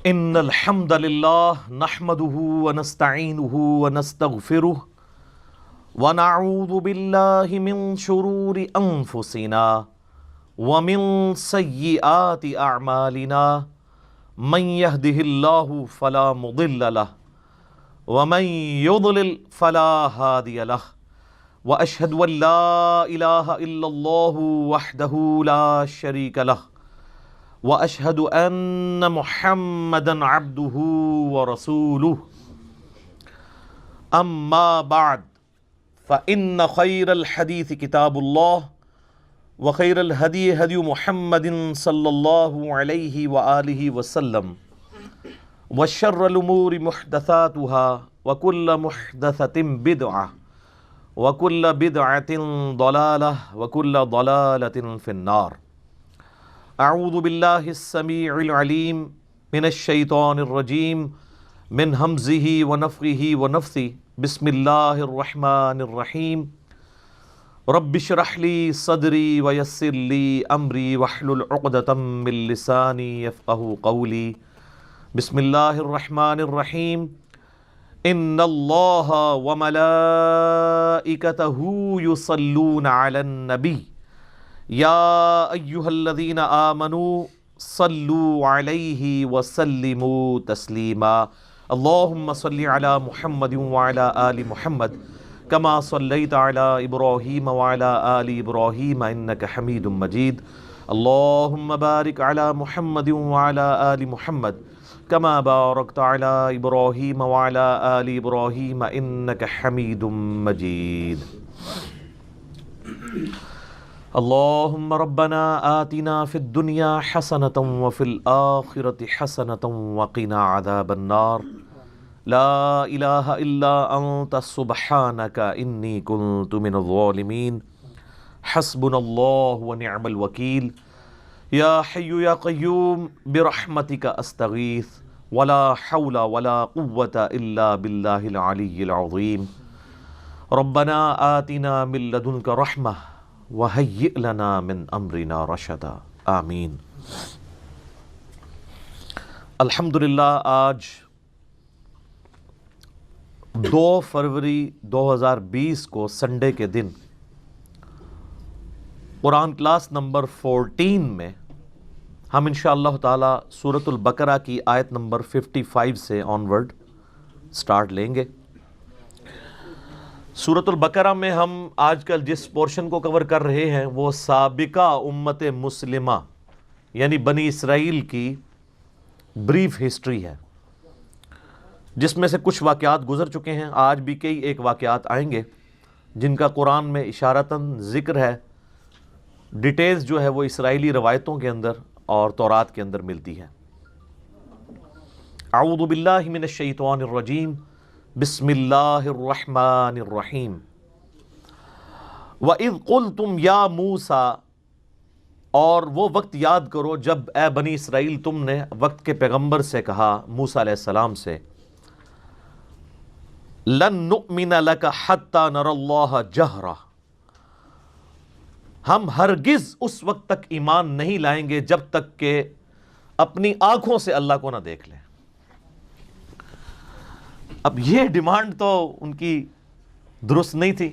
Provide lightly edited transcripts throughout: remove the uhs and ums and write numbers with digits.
ان الحمد للہ نحمده ونستعینه ونستغفره ونعوذ باللہ من شرور انفسنا ومن سیئات اعمالنا من يهده الله فلا مضل له ومن يضلل فلا هادي له واشهد ان لا اله الا الله وحده لا شريك له واشهد ان محمدا عبده ورسوله اما بعد فان خير الحديث كتاب الله وخير الهدي هدي محمد صلى الله عليه وآله وسلم وشر الامور محدثاتها وكل محدثة بدعة وكل بدعة ضلالة وكل ضلالة في النار. اعوذ باللہ السمیع العلیم من الشیطان الرجیم من ہمزہ ونفخہ ونفثہ بسم اللہ الرحمن الرحیم رب اشرح لی صدری ویسر لی امری واحلل عقدۃ من لسانی یفقہوا قولی. بسم اللہ الرحمن الرحیم ان اللہ وملائکتہ یصلون علی النبی یا ایہا الذین آمنوا صلوا علیہ وسلموا تسلیما. اللہم صلی علی محمد وعلی آل محمد کما صلیت علی ابراہیم وعلی آل ابراہیم انک حمید مجید. اللہم بارک علی محمد وعلی آل محمد کما بارکت علی ابراہیم وعلی آل ابراہیم انک حمید مجید. اللہم ربنا آتنا فی الدنیا حسنة وفی الآخرة حسنة وقنا عذاب النار. لا الہ الا انت سبحانک انی کنت من الظالمین. حسبنا اللہ ونعم الوکیل. یا حی یا قیوم برحمتک استغیث ولا حول ولا قوة الا باللہ العلی العظیم. ربنا آتنا من لدنک رحمہ وَهَيِّئْ لَنَا مِنْ أَمْرِنَا رَشَدًا. آمین. الحمدللہ آج 2 فروری 2020 کو سنڈے کے دن قرآن کلاس نمبر 14 میں ہم انشاءاللہ تعالی سورۃ البقرہ کی آیت نمبر 55 سے آنورڈ سٹارٹ لیں گے. سورۃ البقرہ میں ہم آج کل جس پورشن کو کور کر رہے ہیں وہ سابقہ امت مسلمہ یعنی بنی اسرائیل کی بریف ہسٹری ہے، جس میں سے کچھ واقعات گزر چکے ہیں. آج بھی کئی ایک واقعات آئیں گے جن کا قرآن میں اشارتاً ذکر ہے. ڈیٹیلز جو ہے وہ اسرائیلی روایتوں کے اندر اور تورات کے اندر ملتی ہے. اعوذ باللہ من الشیطان الرجیم بسم اللہ الرحمن الرحیم. وَإِذْ قُلْتُمْ يَا مُوسَىٰ، اور وہ وقت یاد کرو جب اے بنی اسرائیل تم نے وقت کے پیغمبر سے کہا، موسیٰ علیہ السلام سے، لَن نُؤْمِنَ لَكَ حَتَّى نَرَى اللَّهَ جَهْرَةً، ہم ہرگز اس وقت تک ایمان نہیں لائیں گے جب تک کہ اپنی آنکھوں سے اللہ کو نہ دیکھ لیں. اب یہ ڈیمانڈ تو ان کی درست نہیں تھی،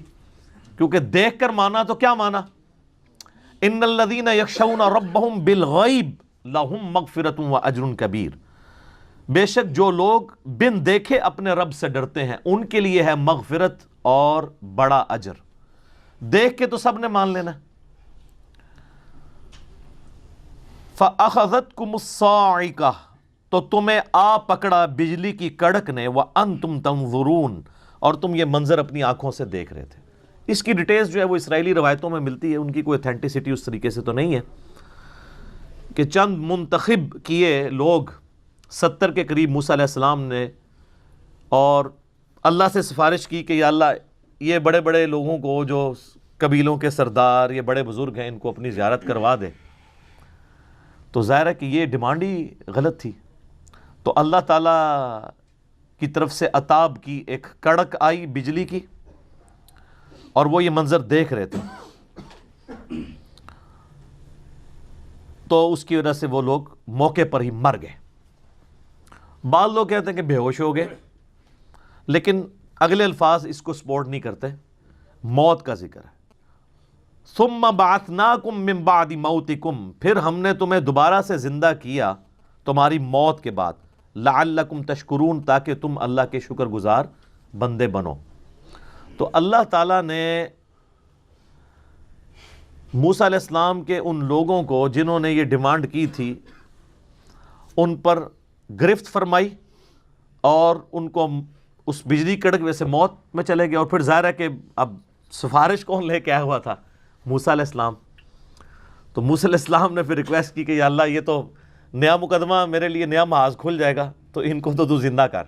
کیونکہ دیکھ کر مانا تو کیا مانا؟ ان الذین یخشون ربہم بالغیب لہم مغفرۃ واجر کبیر. بے شک جو لوگ بن دیکھے اپنے رب سے ڈرتے ہیں ان کے لیے ہے مغفرت اور بڑا اجر. دیکھ کے تو سب نے مان لینا. فاخذتکم الصاعقہ، تو تمہیں آ پکڑا بجلی کی کڑک نے، وَأَنْتُمْ تَنْظُرُونَ، اور تم یہ منظر اپنی آنکھوں سے دیکھ رہے تھے. اس کی ڈیٹیلز جو ہے وہ اسرائیلی روایتوں میں ملتی ہے، ان کی کوئی اتھینٹسٹی اس طریقے سے تو نہیں ہے کہ چند منتخب کیے لوگ 70 کے قریب موسیٰ علیہ السلام نے اور اللہ سے سفارش کی کہ یا اللہ یہ بڑے بڑے لوگوں کو جو قبیلوں کے سردار یہ بڑے بزرگ ہیں ان کو اپنی زیارت کروا دے. تو ظاہر ہے کہ یہ ڈیمانڈ ہی غلط تھی. تو اللہ تعالیٰ کی طرف سے عطاب کی ایک کڑک آئی بجلی کی اور وہ یہ منظر دیکھ رہے تھے. تو اس کی وجہ سے وہ لوگ موقع پر ہی مر گئے. بعض لوگ کہتے ہیں کہ بے ہوش ہو گئے، لیکن اگلے الفاظ اس کو سپورٹ نہیں کرتے، موت کا ذکر ہے۔ ثم بعثناکم من بعد موتکم، پھر ہم نے تمہیں دوبارہ سے زندہ کیا تمہاری موت کے بعد، لعلکم تشکرون، تاکہ تم اللہ کے شکر گزار بندے بنو۔ تو اللہ تعالیٰ نے موسیٰ علیہ السلام کے ان لوگوں کو جنہوں نے یہ ڈیمانڈ کی تھی ان پر گرفت فرمائی اور ان کو اس بجلی کڑک میں سے موت میں چلے گئے، اور پھر ظاہر ہے کہ اب سفارش کون لے کے آیا ہوا تھا؟ موسیٰ علیہ السلام۔ تو موسیٰ علیہ السلام نے پھر ریکویسٹ کی کہ یا اللہ یہ تو نیا مقدمہ، میرے لیے نیا محاذ کھل جائے گا، تو ان کو تو زندہ کر۔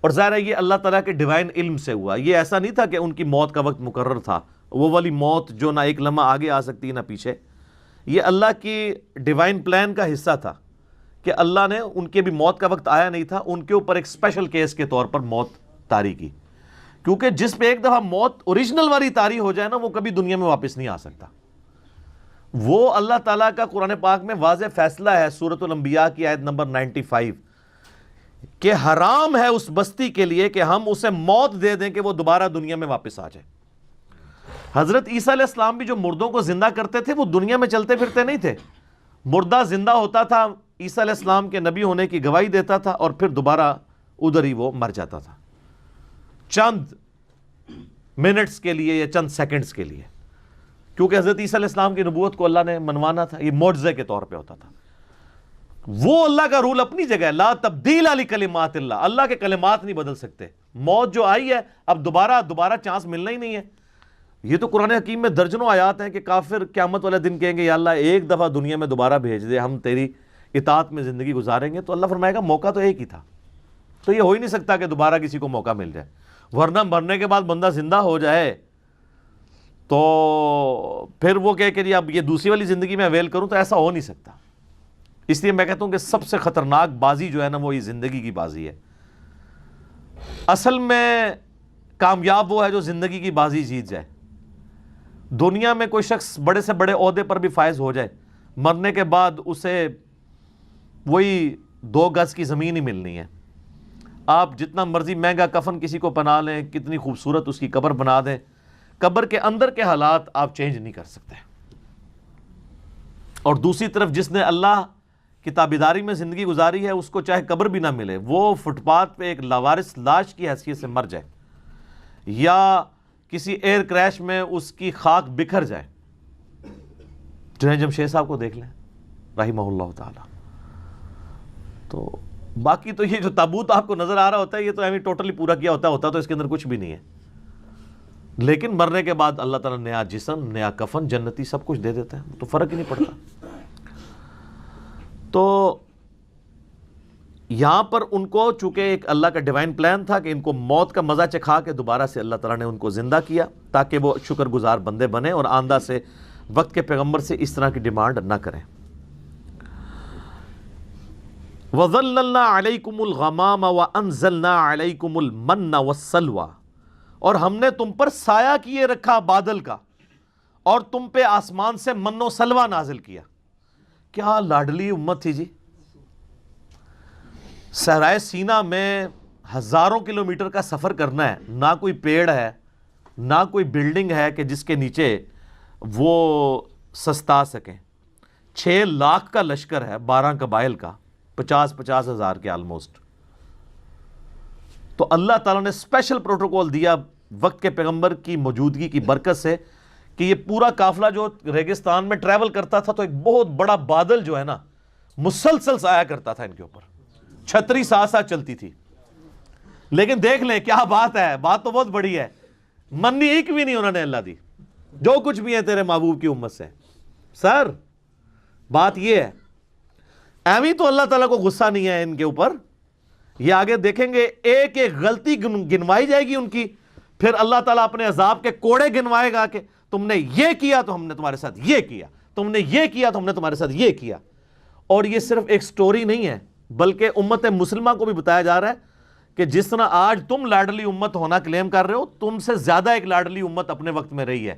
اور ظاہر ہے یہ اللہ تعالیٰ کے ڈیوائن علم سے ہوا، یہ ایسا نہیں تھا کہ ان کی موت کا وقت مقرر تھا، وہ والی موت جو نہ ایک لمحہ آگے آ سکتی نہ پیچھے۔ یہ اللہ کی ڈیوائن پلان کا حصہ تھا کہ اللہ نے ان کے بھی موت کا وقت آیا نہیں تھا، ان کے اوپر ایک اسپیشل کیس کے طور پر موت طاری کی، کیونکہ جس پہ ایک دفعہ موت اوریجنل والی طاری ہو جائے نا، وہ کبھی دنیا میں واپس نہیں آ سکتا۔ وہ اللہ تعالیٰ کا قرآن پاک میں واضح فیصلہ ہے، سورۃ الانبیاء کی آیت نمبر 95، کہ حرام ہے اس بستی کے لیے کہ ہم اسے موت دے دیں کہ وہ دوبارہ دنیا میں واپس آ جائے۔ حضرت عیسیٰ علیہ السلام بھی جو مردوں کو زندہ کرتے تھے وہ دنیا میں چلتے پھرتے نہیں تھے، مردہ زندہ ہوتا تھا، عیسیٰ علیہ السلام کے نبی ہونے کی گواہی دیتا تھا، اور پھر دوبارہ ادھر ہی وہ مر جاتا تھا، چند منٹس کے لیے یا چند سیکنڈز کے لیے، کیونکہ حضرت عیسیٰ علیہ السلام کی نبوت کو اللہ نے منوانا تھا، یہ معجزے کے طور پہ ہوتا تھا۔ وہ اللہ کا رول اپنی جگہ ہے، لا تبدیل لکلمات اللہ، اللہ کے کلمات نہیں بدل سکتے۔ موت جو آئی ہے اب دوبارہ چانس ملنا ہی نہیں ہے۔ یہ تو قرآن حکیم میں درجنوں آیات ہیں کہ کافر قیامت والے دن کہیں گے یا اللہ ایک دفعہ دنیا میں دوبارہ بھیج دے، ہم تیری اطاعت میں زندگی گزاریں گے، تو اللہ فرمائے گا موقع تو ایک ہی تھا، تو یہ ہو ہی نہیں سکتا کہ دوبارہ کسی کو موقع مل جائے، ورنہ مرنے کے بعد بندہ زندہ ہو جائے تو پھر وہ کہے کہ جی اب یہ دوسری والی زندگی میں اویل کروں، تو ایسا ہو نہیں سکتا۔ اس لیے میں کہتا ہوں کہ سب سے خطرناک بازی جو ہے نا وہ یہ زندگی کی بازی ہے۔ اصل میں کامیاب وہ ہے جو زندگی کی بازی جیت جائے۔ دنیا میں کوئی شخص بڑے سے بڑے عہدے پر بھی فائز ہو جائے، مرنے کے بعد اسے وہی 2 گز کی زمین ہی ملنی ہے۔ آپ جتنا مرضی مہنگا کفن کسی کو پہنا لیں، کتنی خوبصورت اس کی قبر بنا دیں، قبر کے اندر کے حالات آپ چینج نہیں کر سکتے۔ اور دوسری طرف جس نے اللہ کی تابعداری میں زندگی گزاری ہے، اس کو چاہے قبر بھی نہ ملے، وہ فٹ پاتھ پہ ایک لاوارث لاش کی حیثیت سے مر جائے، یا کسی ایئر کریش میں اس کی خاک بکھر جائے۔ جنید جمشید صاحب کو دیکھ لیں رحمہ اللہ تعالی۔ تو باقی تو یہ جو تابوت آپ کو نظر آ رہا ہوتا ہے یہ تو ایویں ٹوٹلی پورا کیا ہوتا تو اس کے اندر کچھ بھی نہیں ہے، لیکن مرنے کے بعد اللہ تعالیٰ نیا جسم، نیا کفن، جنتی سب کچھ دے دیتا ہے، تو فرق ہی نہیں پڑتا۔ تو یہاں پر ان کو چونکہ ایک اللہ کا ڈیوائن پلان تھا کہ ان کو موت کا مزہ چکھا کے دوبارہ سے اللہ تعالیٰ نے ان کو زندہ کیا تاکہ وہ شکر گزار بندے بنے اور آندہ سے وقت کے پیغمبر سے اس طرح کی ڈیمانڈ نہ کریں۔ وَظَلَّلْنَا عَلَيْكُمُ الْغَمَامَ وَأَنزَلْنَا عَلَيْكُمُ الْمَنَّ وَالسَّلْوَىٰ، اور ہم نے تم پر سایہ کیے رکھا بادل کا، اور تم پہ آسمان سے من و سلوہ نازل کیا۔ کیا لاڈلی امت تھی جی! صحرائے سینا میں ہزاروں کلومیٹر کا سفر کرنا ہے، نہ کوئی پیڑ ہے نہ کوئی بلڈنگ ہے کہ جس کے نیچے وہ سستا سکیں۔ 6 لاکھ کا لشکر ہے، 12 قبائل کا، 50 ہزار کے آلموسٹ۔ تو اللہ تعالیٰ نے اسپیشل پروٹوکول دیا وقت کے پیغمبر کی موجودگی کی برکت سے کہ یہ پورا قافلہ جو ریگستان میں ٹریول کرتا تھا تو ایک بہت بڑا بادل جو ہے نا مسلسل سایہ کرتا تھا ان کے اوپر، چھتری ساتھ چلتی تھی۔ لیکن دیکھ لیں کیا بات ہے، بات تو بہت بڑی ہے، منی ایک بھی نہیں انہوں نے اللہ دی، جو کچھ بھی ہے تیرے محبوب کی امت سے۔ سر بات یہ ہے، ایویں تو اللہ تعالیٰ کو غصہ نہیں ہے ان کے اوپر، یہ آگے دیکھیں گے ایک ایک غلطی گنوائی جائے گی ان کی، پھر اللہ تعالیٰ اپنے عذاب کے کوڑے گنوائے گا کہ تم نے یہ کیا تو ہم نے تمہارے ساتھ یہ کیا، تم نے یہ کیا تو ہم نے تمہارے ساتھ یہ کیا۔ اور یہ صرف ایک سٹوری نہیں ہے بلکہ امت مسلمہ کو بھی بتایا جا رہا ہے کہ جس طرح آج تم لاڈلی امت ہونا کلیم کر رہے ہو، تم سے زیادہ ایک لاڈلی امت اپنے وقت میں رہی ہے،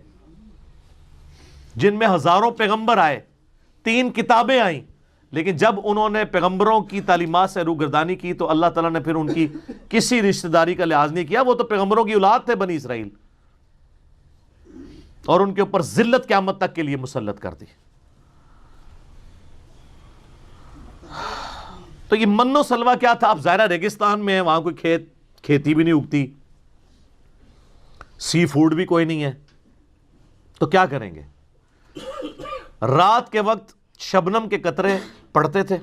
جن میں ہزاروں پیغمبر آئے، 3 کتابیں آئیں، لیکن جب انہوں نے پیغمبروں کی تعلیمات سے روگردانی کی تو اللہ تعالیٰ نے پھر ان کی کسی رشتہ داری کا لحاظ نہیں کیا. وہ تو پیغمبروں کی اولاد تھے بنی اسرائیل, اور ان کے اوپر ذلت قیامت تک کے لیے مسلط کر دی. تو یہ من و سلوہ کیا تھا؟ اب ظاہرہ ریگستان میں ہے, وہاں کوئی کھیتی بھی نہیں اگتی, سی فوڈ بھی کوئی نہیں ہے, تو کیا کریں گے؟ رات کے وقت شبنم کے قطرے پڑتے تھے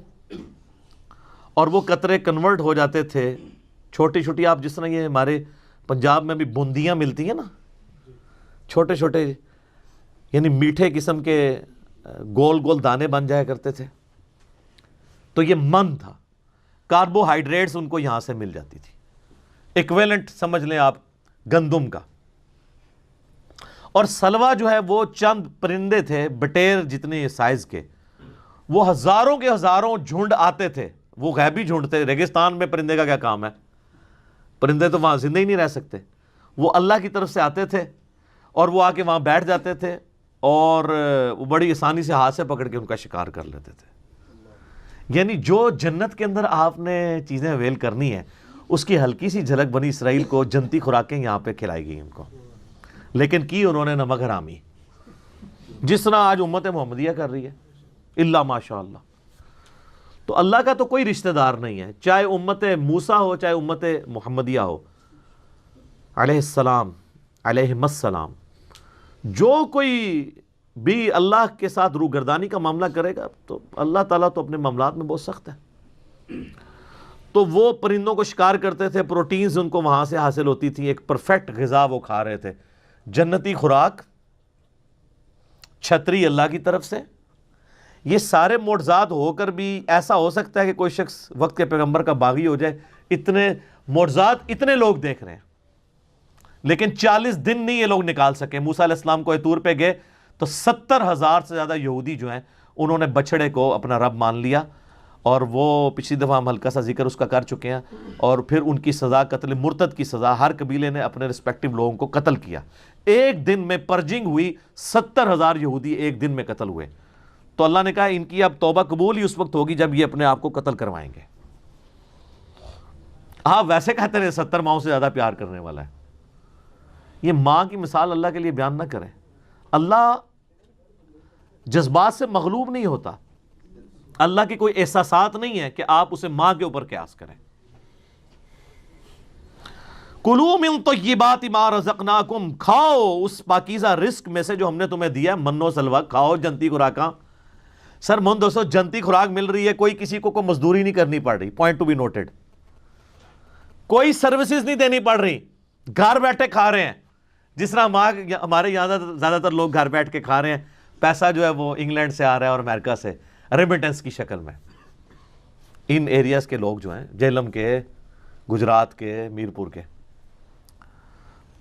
اور وہ قطرے کنورٹ ہو جاتے تھے چھوٹی چھوٹی, آپ جس طرح یہ ہمارے پنجاب میں بھی بوندیاں ملتی ہیں نا, چھوٹے چھوٹے یعنی میٹھے قسم کے گول گول دانے بن جایا کرتے تھے. تو یہ من تھا, کاربوہائیڈریٹس ان کو یہاں سے مل جاتی تھی, ایکویلنٹ سمجھ لیں آپ گندم کا. اور سلوا جو ہے وہ چند پرندے تھے بٹیر جتنے سائز کے, وہ ہزاروں کے ہزاروں جھنڈ آتے تھے, وہ غیبی جھنڈ تھے. ریگستان میں پرندے کا کیا کام ہے؟ پرندے تو وہاں زندہ ہی نہیں رہ سکتے. وہ اللہ کی طرف سے آتے تھے اور وہ آ کے وہاں بیٹھ جاتے تھے اور وہ بڑی آسانی سے ہاتھ سے پکڑ کے ان کا شکار کر لیتے تھے. یعنی جو جنت کے اندر آپ نے چیزیں اویل کرنی ہیں اس کی ہلکی سی جھلک بنی اسرائیل کو جنتی خوراکیں یہاں پہ کھلائی گئی ان کو, لیکن کی انہوں نے نمک حرامی, جس طرح آج امت محمدیہ کر رہی ہے اللہ ماشاء اللہ. تو اللہ کا تو کوئی رشتہ دار نہیں ہے, چاہے امت موسیٰ ہو چاہے امت محمدیہ ہو علیہ السلام علیہم السلام. جو کوئی بھی اللہ کے ساتھ روگردانی کا معاملہ کرے گا تو اللہ تعالیٰ تو اپنے معاملات میں بہت سخت ہے. تو وہ پرندوں کو شکار کرتے تھے, پروٹینز ان کو وہاں سے حاصل ہوتی تھی, ایک پرفیکٹ غذا وہ کھا رہے تھے, جنتی خوراک, چھتری اللہ کی طرف سے. یہ سارے معجزات ہو کر بھی ایسا ہو سکتا ہے کہ کوئی شخص وقت کے پیغمبر کا باغی ہو جائے؟ اتنے معجزات اتنے لوگ دیکھ رہے ہیں, لیکن 40 دن نہیں یہ لوگ نکال سکے. موسیٰ علیہ السلام کوہ طور پہ گئے تو 70,000 سے زیادہ یہودی جو ہیں انہوں نے بچڑے کو اپنا رب مان لیا, اور وہ پچھلی دفعہ ہم ہلکا سا ذکر اس کا کر چکے ہیں. اور پھر ان کی سزا قتل مرتد کی سزا, ہر قبیلے نے اپنے رسپیکٹیو لوگوں کو قتل کیا. ایک دن میں پرجنگ ہوئی, 70,000 یہودی ایک دن میں قتل ہوئے. تو اللہ نے کہا ان کی اب توبہ قبول ہی اس وقت ہوگی جب یہ اپنے آپ کو قتل کروائیں گے. آپ ویسے کہتے رہے 70 ماؤں سے زیادہ پیار کرنے والا ہے. یہ ماں کی مثال اللہ کے لیے بیان نہ کریں. اللہ جذبات سے مغلوب نہیں ہوتا, اللہ کے کوئی احساسات نہیں ہے کہ آپ اسے ماں کے اوپر قیاس کریں. کلوا من طیبات ما رزقناکم, کھاؤ اس پاکیزہ رزق میں سے جو ہم نے تمہیں دیا ہے, من و سلوہ کھاؤ, جنتی خوراکاں. سر من دوستو, جنتی خوراک مل رہی ہے, کوئی کسی کو مزدوری نہیں کرنی پڑ رہی, پوائنٹ ٹو بی نوٹڈ. کوئی سروسز نہیں دینی پڑ رہی, گھر بیٹھے کھا رہے ہیں. جس طرح ہمارے یہاں زیادہ تر لوگ گھر بیٹھ کے کھا رہے ہیں, پیسہ جو ہے وہ انگلینڈ سے آ رہا ہے اور امریکہ سے ریمیٹنس کی شکل میں. ان ایریاز کے لوگ جو ہیں, جہلم کے, گجرات کے, میرپور کے,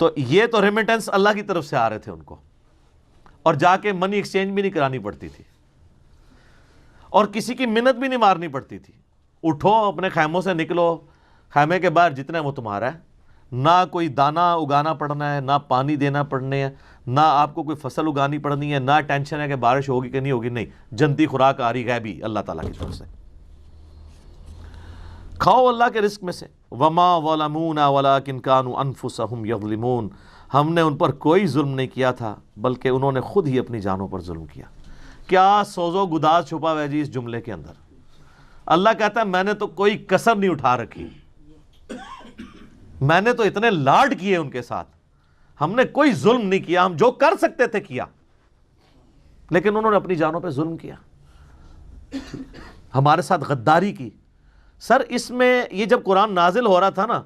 تو یہ تو ریمیٹنس اللہ کی طرف سے آ رہے تھے ان کو, اور جا کے منی ایکسچینج بھی نہیں کرانی پڑتی تھی, اور کسی کی منت بھی نہیں مارنی پڑتی تھی. اٹھو اپنے خیموں سے نکلو, خیمے کے باہر جتنا ہے وہ تمہارا ہے, نہ کوئی دانہ اگانا پڑنا ہے, نہ پانی دینا پڑنے ہے, نہ آپ کو کوئی فصل اگانی پڑنی ہے, نہ ٹینشن ہے کہ بارش ہوگی کہ نہیں ہوگی. نہیں, جنتی خوراک آ رہی غیبی اللہ تعالیٰ کی طرف سے. کھاؤ اللہ کے رزق میں سے. وما ظلمونا ولکن كانوا انفسهم یظلمون, ہم نے ان پر کوئی ظلم نہیں کیا تھا بلکہ انہوں نے خود ہی اپنی جانوں پر ظلم کیا. کیا سوز و گداز چھپا ہوا ہے جی اس جملے کے اندر. اللہ کہتا ہے میں نے تو کوئی کسر نہیں اٹھا رکھی, میں نے تو اتنے لاڈ کیے ان کے ساتھ, ہم نے کوئی ظلم نہیں کیا, ہم جو کر سکتے تھے کیا, لیکن انہوں نے اپنی جانوں پہ ظلم کیا, ہمارے ساتھ غداری کی. سر اس میں یہ جب قرآن نازل ہو رہا تھا نا,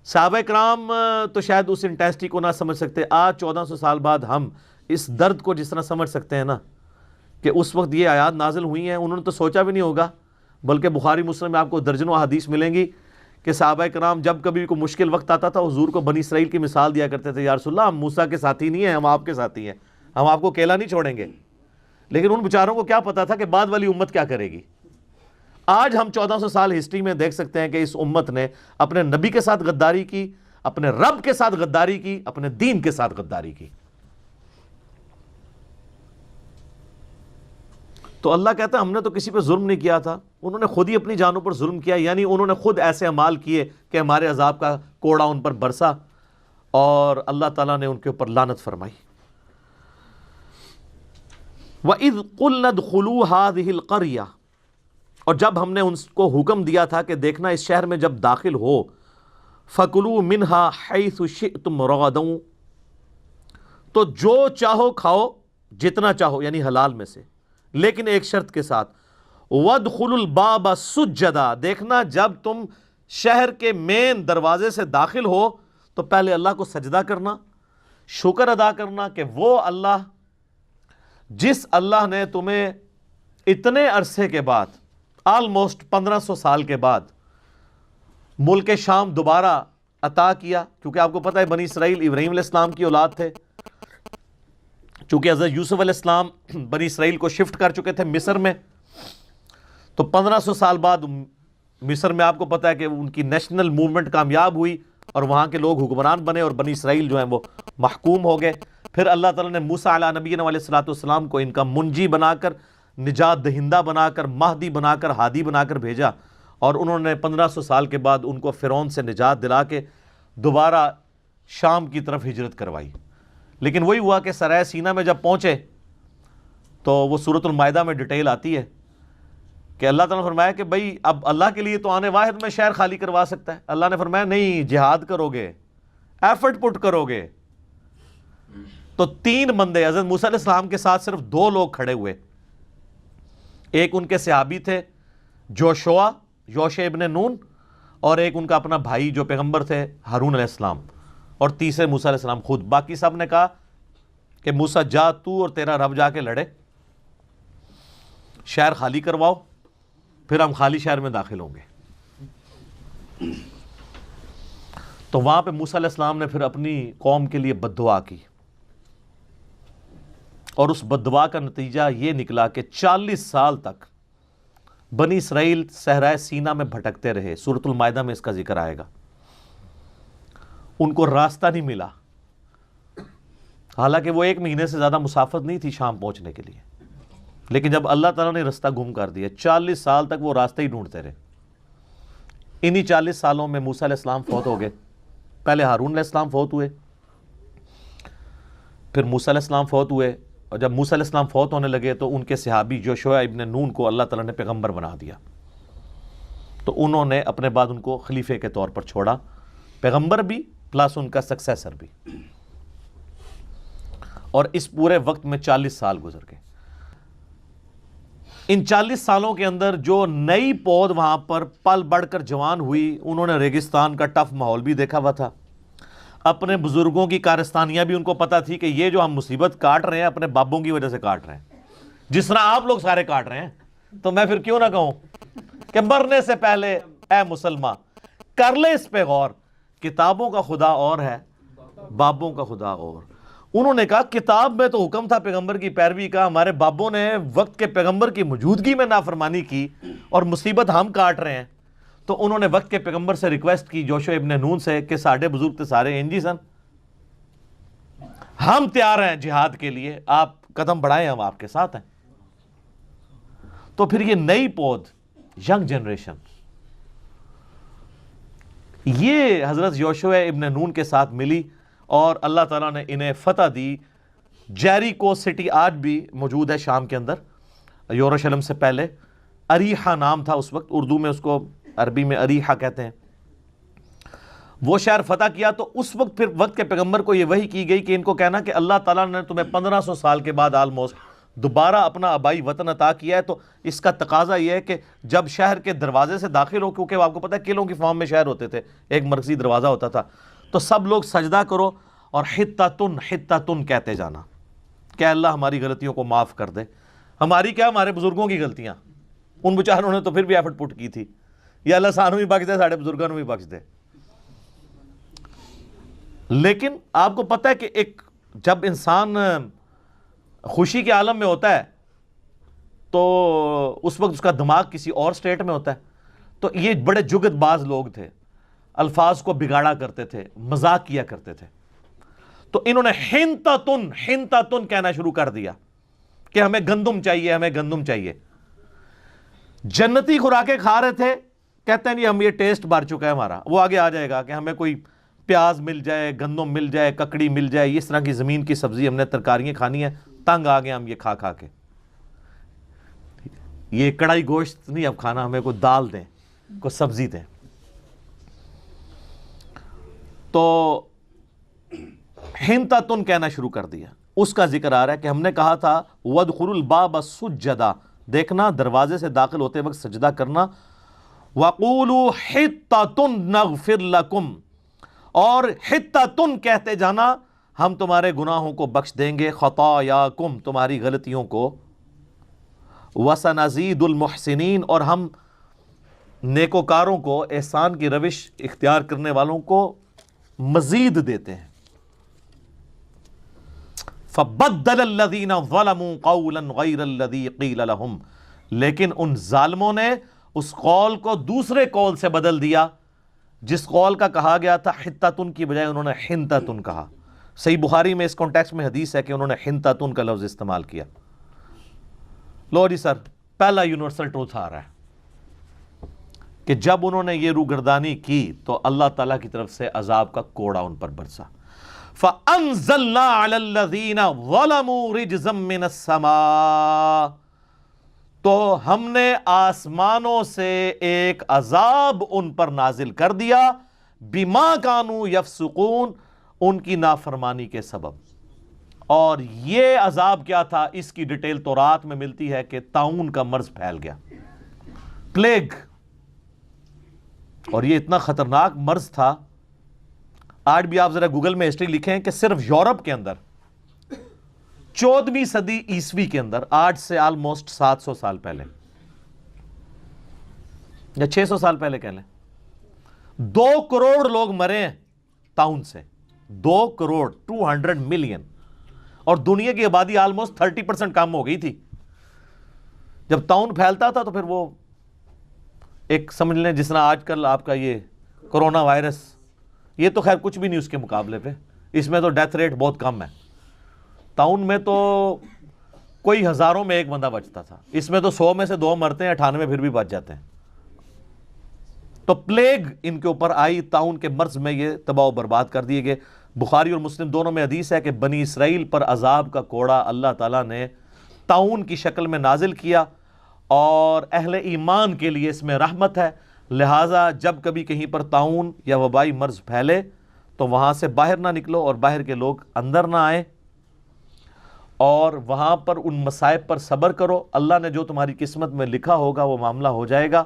صحابہ کرام تو شاید اس انٹینسٹی کو نہ سمجھ سکتے. آج 1400 سال بعد ہم اس درد کو جس طرح سمجھ سکتے ہیں نا کہ اس وقت یہ آیات نازل ہوئی ہیں, انہوں نے تو سوچا بھی نہیں ہوگا. بلکہ بخاری مسلم میں آپ کو درجنوں حدیث ملیں گی کہ صحابہ کرام جب کبھی کوئی مشکل وقت آتا تھا حضور کو بنی اسرائیل کی مثال دیا کرتے تھے, یا رسول اللہ ہم موسیٰ کے ساتھی نہیں ہیں, ہم آپ کے ساتھی ہیں, ہم آپ کو اکیلا نہیں چھوڑیں گے. لیکن ان بیچاروں کو کیا پتا تھا کہ بعد والی امت کیا کرے گی. آج ہم 1400 سال ہسٹری میں دیکھ سکتے ہیں کہ اس امت نے اپنے نبی کے ساتھ غداری کی, اپنے رب کے ساتھ غداری کی, اپنے دین کے ساتھ غداری کی. تو اللہ کہتا ہے ہم نے تو کسی پہ ظلم نہیں کیا تھا، انہوں نے خود ہی اپنی جانوں پر ظلم کیا، یعنی انہوں نے خود ایسے اعمال کیے کہ ہمارے عذاب کا کوڑا ان پر برسا اور اللہ تعالیٰ نے ان کے اوپر لعنت فرمائی۔ وَإِذْ قُلْنَا ادْخُلُوا هَٰذِهِ الْقَرْيَةَ، اور جب ہم نے ان کو حکم دیا تھا کہ دیکھنا اس شہر میں جب داخل ہو، فَكُلُوا مِنْهَا حَيْثُ شِئْتُمْ رَغَدًا، تو جو چاہو کھاؤ، جتنا چاہو، یعنی حلال میں سے، لیکن ایک شرط کے ساتھ، وَادْخُلُوا الْبَابَ سُجَّدًا، دیکھنا جب تم شہر کے مین دروازے سے داخل ہو تو پہلے اللہ کو سجدہ کرنا، شکر ادا کرنا کہ وہ اللہ جس اللہ نے تمہیں اتنے عرصے کے بعد، آلموسٹ 1500 سال کے بعد، ملک شام دوبارہ عطا کیا، کیونکہ آپ کو پتہ ہے بنی اسرائیل ابراہیم علیہ السلام کی اولاد تھے، چونکہ حضرت یوسف علیہ السلام بنی اسرائیل کو شفٹ کر چکے تھے مصر میں، تو 1500 سال بعد مصر میں آپ کو پتہ ہے کہ ان کی نیشنل موومنٹ کامیاب ہوئی اور وہاں کے لوگ حکمران بنے اور بنی اسرائیل جو ہیں وہ محکوم ہو گئے۔ پھر اللہ تعالیٰ نے موسیٰ علیہ نبینا علیہ الصلوۃ والسلام کو ان کا منجی بنا کر، نجات دہندہ بنا کر، مہدی بنا کر، ہادی بنا کر بھیجا، اور انہوں نے 1500 سال کے بعد ان کو فرعون سے نجات دلا کے دوبارہ شام کی طرف ہجرت کروائی۔ لیکن وہی ہوا کہ سرائے سینا میں جب پہنچے تو وہ سورۃ المائدہ میں ڈیٹیل آتی ہے کہ اللہ تعالیٰ نے فرمایا کہ بھئی اب اللہ کے لیے تو آنے واحد میں شہر خالی کروا سکتا ہے، اللہ نے فرمایا نہیں، جہاد کرو گے، ایفرٹ پٹ کرو گے۔ تو 3 بندے حضرت موسیٰ علیہ السلام کے ساتھ صرف 2 لوگ کھڑے ہوئے، ایک ان کے صحابی تھے یوشع ابن نون، اور ایک ان کا اپنا بھائی جو پیغمبر تھے ہارون علیہ السلام، اور تیسرے موسیٰ علیہ السلام خود۔ باقی سب نے کہا کہ موسیٰ جا تو اور تیرا رب جا کے لڑے، شہر خالی کرواؤ، پھر ہم خالی شہر میں داخل ہوں گے۔ تو وہاں پہ موسیٰ علیہ السلام نے پھر اپنی قوم کے لیے بد دعا کی، اور اس بد دعا کا نتیجہ یہ نکلا کہ 40 سال تک بنی اسرائیل صحرائے سینا میں بھٹکتے رہے۔ سورۃ المائدہ میں اس کا ذکر آئے گا، ان کو راستہ نہیں ملا، حالانکہ وہ 1 مہینے سے زیادہ مسافت نہیں تھی شام پہنچنے کے لیے، لیکن جب اللہ تعالیٰ نے راستہ گم کر دیا، 40 سال تک وہ راستے ہی ڈھونڈتے رہے۔ انہی 40 سالوں میں موسیٰ علیہ السلام فوت ہو گئے، پہلے ہارون علیہ السلام فوت ہوئے، پھر موسیٰ علیہ السلام فوت ہوئے، اور جب موسیٰ علیہ السلام فوت ہونے لگے تو ان کے صحابی یوشع ابن نون کو اللہ تعالیٰ نے پیغمبر بنا دیا، تو انہوں نے اپنے بعد ان کو خلیفے کے طور پر چھوڑا، پیغمبر بھی پلس ان کا سکسیسر بھی، اور اس پورے وقت میں 40 سال گزر گئے۔ ان 40 سالوں کے اندر جو نئی پود وہاں پر پل بڑھ کر جوان ہوئی، انہوں نے ریگستان کا ٹف ماحول بھی دیکھا ہوا تھا، اپنے بزرگوں کی کارستانیاں بھی ان کو پتہ تھی کہ یہ جو ہم مصیبت کاٹ رہے ہیں اپنے بابوں کی وجہ سے کاٹ رہے ہیں، جس طرح آپ لوگ سارے کاٹ رہے ہیں، تو میں پھر کیوں نہ کہوں کہ مرنے سے پہلے اے مسلمان کر لے اس پہ غور، کتابوں کا خدا اور ہے، بابوں کا خدا اور۔ انہوں نے کہا کتاب میں تو حکم تھا پیغمبر کی پیروی کا، ہمارے بابوں نے وقت کے پیغمبر کی موجودگی میں نافرمانی کی اور مصیبت ہم کاٹ رہے ہیں، تو انہوں نے وقت کے پیغمبر سے ریکویسٹ کی، یوشع ابن نون سے، کہ ساڑھے بزرگ تے سارے انجی سن، ہم تیار ہیں جہاد کے لیے، آپ قدم بڑھائیں، ہم آپ کے ساتھ ہیں۔ تو پھر یہ نئی پود، ینگ جنریشن، یہ حضرت یوشع ابن نون کے ساتھ ملی اور اللہ تعالیٰ نے انہیں فتح دی۔ جیریکو سٹی آج بھی موجود ہے شام کے اندر، یروشلم سے پہلے، اریحہ نام تھا اس وقت، اردو میں اس کو عربی میں اریحہ کہتے ہیں۔ وہ شہر فتح کیا تو اس وقت پھر وقت کے پیغمبر کو یہ وحی کی گئی کہ ان کو کہنا کہ اللہ تعالیٰ نے تمہیں 1500 سال کے بعد آلموسٹ دوبارہ اپنا آبائی وطن عطا کیا ہے، تو اس کا تقاضا یہ ہے کہ جب شہر کے دروازے سے داخل ہو، کیونکہ آپ کو پتہ ہے قلعوں کی فارم میں شہر ہوتے تھے، ایک مرکزی دروازہ ہوتا تھا، تو سب لوگ سجدہ کرو اور حطۃ حطۃ کہتے جانا کہ اللہ ہماری غلطیوں کو معاف کر دے۔ ہماری کیا، ہمارے بزرگوں کی غلطیاں، ان بیچاروں نے تو پھر بھی ایفرٹ پٹ کی تھی، یا اللہ سانوں بھی بخش دے، ساڑھے بزرگوں نے بھی بخش دے۔ لیکن آپ کو پتہ ہے کہ ایک جب انسان خوشی کے عالم میں ہوتا ہے تو اس وقت اس کا دماغ کسی اور سٹیٹ میں ہوتا ہے، تو یہ بڑے جگت باز لوگ تھے، الفاظ کو بگاڑا کرتے تھے، مذاق کیا کرتے تھے، تو انہوں نے حنتتن حنتتن کہنا شروع کر دیا کہ ہمیں گندم چاہیے، ہمیں گندم چاہیے. جنتی خوراکیں کھا رہے تھے، کہتے ہیں نہیں ہم یہ ٹیسٹ بھر چکا ہے ہمارا. وہ آگے آ جائے گا کہ ہمیں کوئی پیاز مل جائے، گندم مل جائے، ککڑی مل جائے، اس طرح کی زمین کی سبزی ہم نے ترکاریاں کھانی ہے. تنگ آ گئے ہم یہ کھا کھا کے. یہ کڑائی گوشت نہیں اب کھانا، ہمیں کوئی دال دیں، کوئی سبزی دیں. تو حنطۃ کہنا شروع کر دیا. اس کا ذکر آ رہا ہے کہ ہم نے کہا تھا وَادْخُلُوا الْبَابَ سُجَّدًا، دیکھنا دروازے سے داخل ہوتے وقت سجدہ کرنا. وَقُولُوا حِطَّةٌ نَغْفِرْ لَكُمْ، اور حِطَّةٌ کہتے جانا ہم تمہارے گناہوں کو بخش دیں گے، خطاياكم تمہاری غلطیوں کو. وَسَنَزِيدُ الْمُحْسِنِينَ، اور ہم نیکوکاروں کو، احسان کی روش اختیار کرنے والوں کو مزید دیتے ہیں. فَبَدَّلَ الَّذِينَ ظَلَمُوا قَوْلًا غَيْرَ الَّذِي قِيلَ لَهُمْ، لیکن ان ظالموں نے اس قول کو دوسرے قول سے بدل دیا. جس قول کا کہا گیا تھا حطۃ کی بجائے انہوں نے حنطۃ کہا. صحیح بخاری میں اس کانٹیکسٹ میں حدیث ہے کہ انہوں نے حنطۃ کا لفظ استعمال کیا. لو جی سر، پہلا یونیورسل ٹروتھ آ رہا ہے کہ جب انہوں نے یہ روگردانی کی تو اللہ تعالیٰ کی طرف سے عذاب کا کوڑا ان پر برسا. فَأَنزَلْنَا عَلَى الَّذِينَ ظَلَمُوا رِجْزًا مِّنَ السَّمَاءِ، تو ہم نے آسمانوں سے ایک عذاب ان پر نازل کر دیا، بِمَا كَانُوا يَفْسُقُونَ، ان کی نافرمانی کے سبب. اور یہ عذاب کیا تھا، اس کی ڈیٹیل تورات میں ملتی ہے کہ طاعون کا مرض پھیل گیا، پلیگ. اور یہ اتنا خطرناک مرض تھا، آج بھی آپ ذرا گوگل میں ہسٹری لکھیں کہ صرف یورپ کے اندر 14ویں صدی عیسوی کے اندر، آج سے آلموسٹ 700 سال پہلے یا 600 سال پہلے کہہ لیں، 2 کروڑ لوگ مرے ہیں طاعون سے. 2 کروڑ 200 ملین. اور دنیا کی آبادی آلموسٹ 30% کم ہو گئی تھی. جب طاعون پھیلتا تھا تو پھر وہ ایک سمجھ لیں جس طرح آج کل آپ کا یہ کرونا وائرس، یہ تو خیر کچھ بھی نہیں اس کے مقابلے پہ. اس میں تو ڈیتھ ریٹ بہت کم ہے. طاعون میں تو کوئی ہزاروں میں ایک بندہ بچتا تھا، اس میں تو 100 میں سے 2 مرتے ہیں، 98 پھر بھی بچ جاتے ہیں. تو پلیگ ان کے اوپر آئی، طاعون کے مرض میں یہ تباہ و برباد کر دیے گئے. بخاری اور مسلم دونوں میں حدیث ہے کہ بنی اسرائیل پر عذاب کا کوڑا اللہ تعالیٰ نے طاعون کی شکل میں نازل کیا، اور اہل ایمان کے لیے اس میں رحمت ہے. لہٰذا جب کبھی کہیں پر طاعون یا وبائی مرض پھیلے تو وہاں سے باہر نہ نکلو، اور باہر کے لوگ اندر نہ آئیں، اور وہاں پر ان مصائب پر صبر کرو. اللہ نے جو تمہاری قسمت میں لکھا ہوگا وہ معاملہ ہو جائے گا.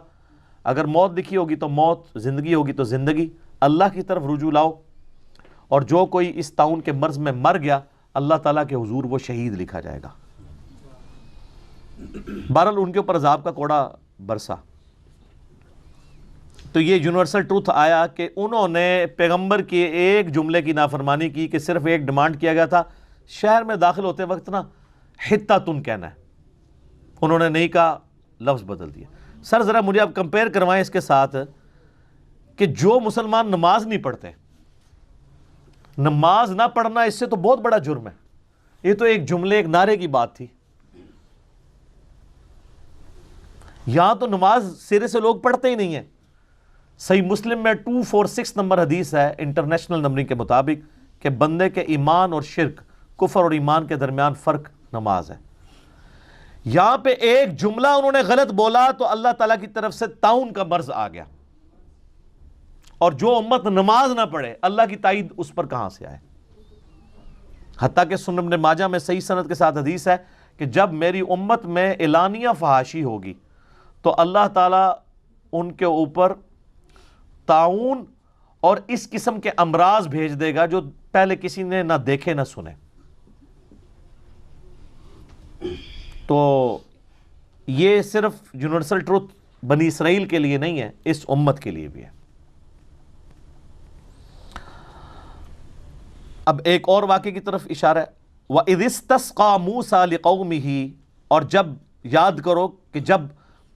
اگر موت لکھی ہوگی تو موت، زندگی ہوگی تو زندگی. اللہ کی طرف رجوع لاؤ. اور جو کوئی اس طاعون کے مرض میں مر گیا، اللہ تعالیٰ کے حضور وہ شہید لکھا جائے گا. بہرحال ان کے اوپر عذاب کا کوڑا برسا. تو یہ یونیورسل ٹروتھ آیا کہ انہوں نے پیغمبر کے ایک جملے کی نافرمانی کی کہ صرف ایک ڈیمانڈ کیا گیا تھا، شہر میں داخل ہوتے وقت نا حطۃ کہنا ہے. انہوں نے نہیں کہا، لفظ بدل دیا. سر ذرا مجھے آپ کمپیئر کروائیں اس کے ساتھ کہ جو مسلمان نماز نہیں پڑھتے، نماز نہ پڑھنا اس سے تو بہت بڑا جرم ہے. یہ تو ایک جملے، ایک نعرے کی بات تھی. یہاں تو نماز سرے سے لوگ پڑھتے ہی نہیں ہیں. صحیح مسلم میں 246 نمبر حدیث ہے انٹرنیشنل نمبرنگ کے مطابق کہ بندے کے ایمان اور شرک، کفر اور ایمان کے درمیان فرق نماز ہے. یہاں پہ ایک جملہ انہوں نے غلط بولا تو اللہ تعالیٰ کی طرف سے طاعون کا مرض آ گیا. اور جو امت نماز نہ پڑھے، اللہ کی تائید اس پر کہاں سے آئے؟ حتیٰ کہ سنن ابن ماجہ میں صحیح سند کے ساتھ حدیث ہے کہ جب میری امت میں اعلانیہ فحاشی ہوگی تو اللہ تعالیٰ ان کے اوپر طاعون اور اس قسم کے امراض بھیج دے گا جو پہلے کسی نے نہ دیکھے نہ سنے. تو یہ صرف یونیورسل ٹروتھ بنی اسرائیل کے لیے نہیں ہے، اس امت کے لیے بھی ہے. اب ایک اور واقعے کی طرف اشارہ ہے. وَإِذِ اسْتَسْقَىٰ مُوسَىٰ لِقَوْمِهِ، اور جب یاد کرو کہ جب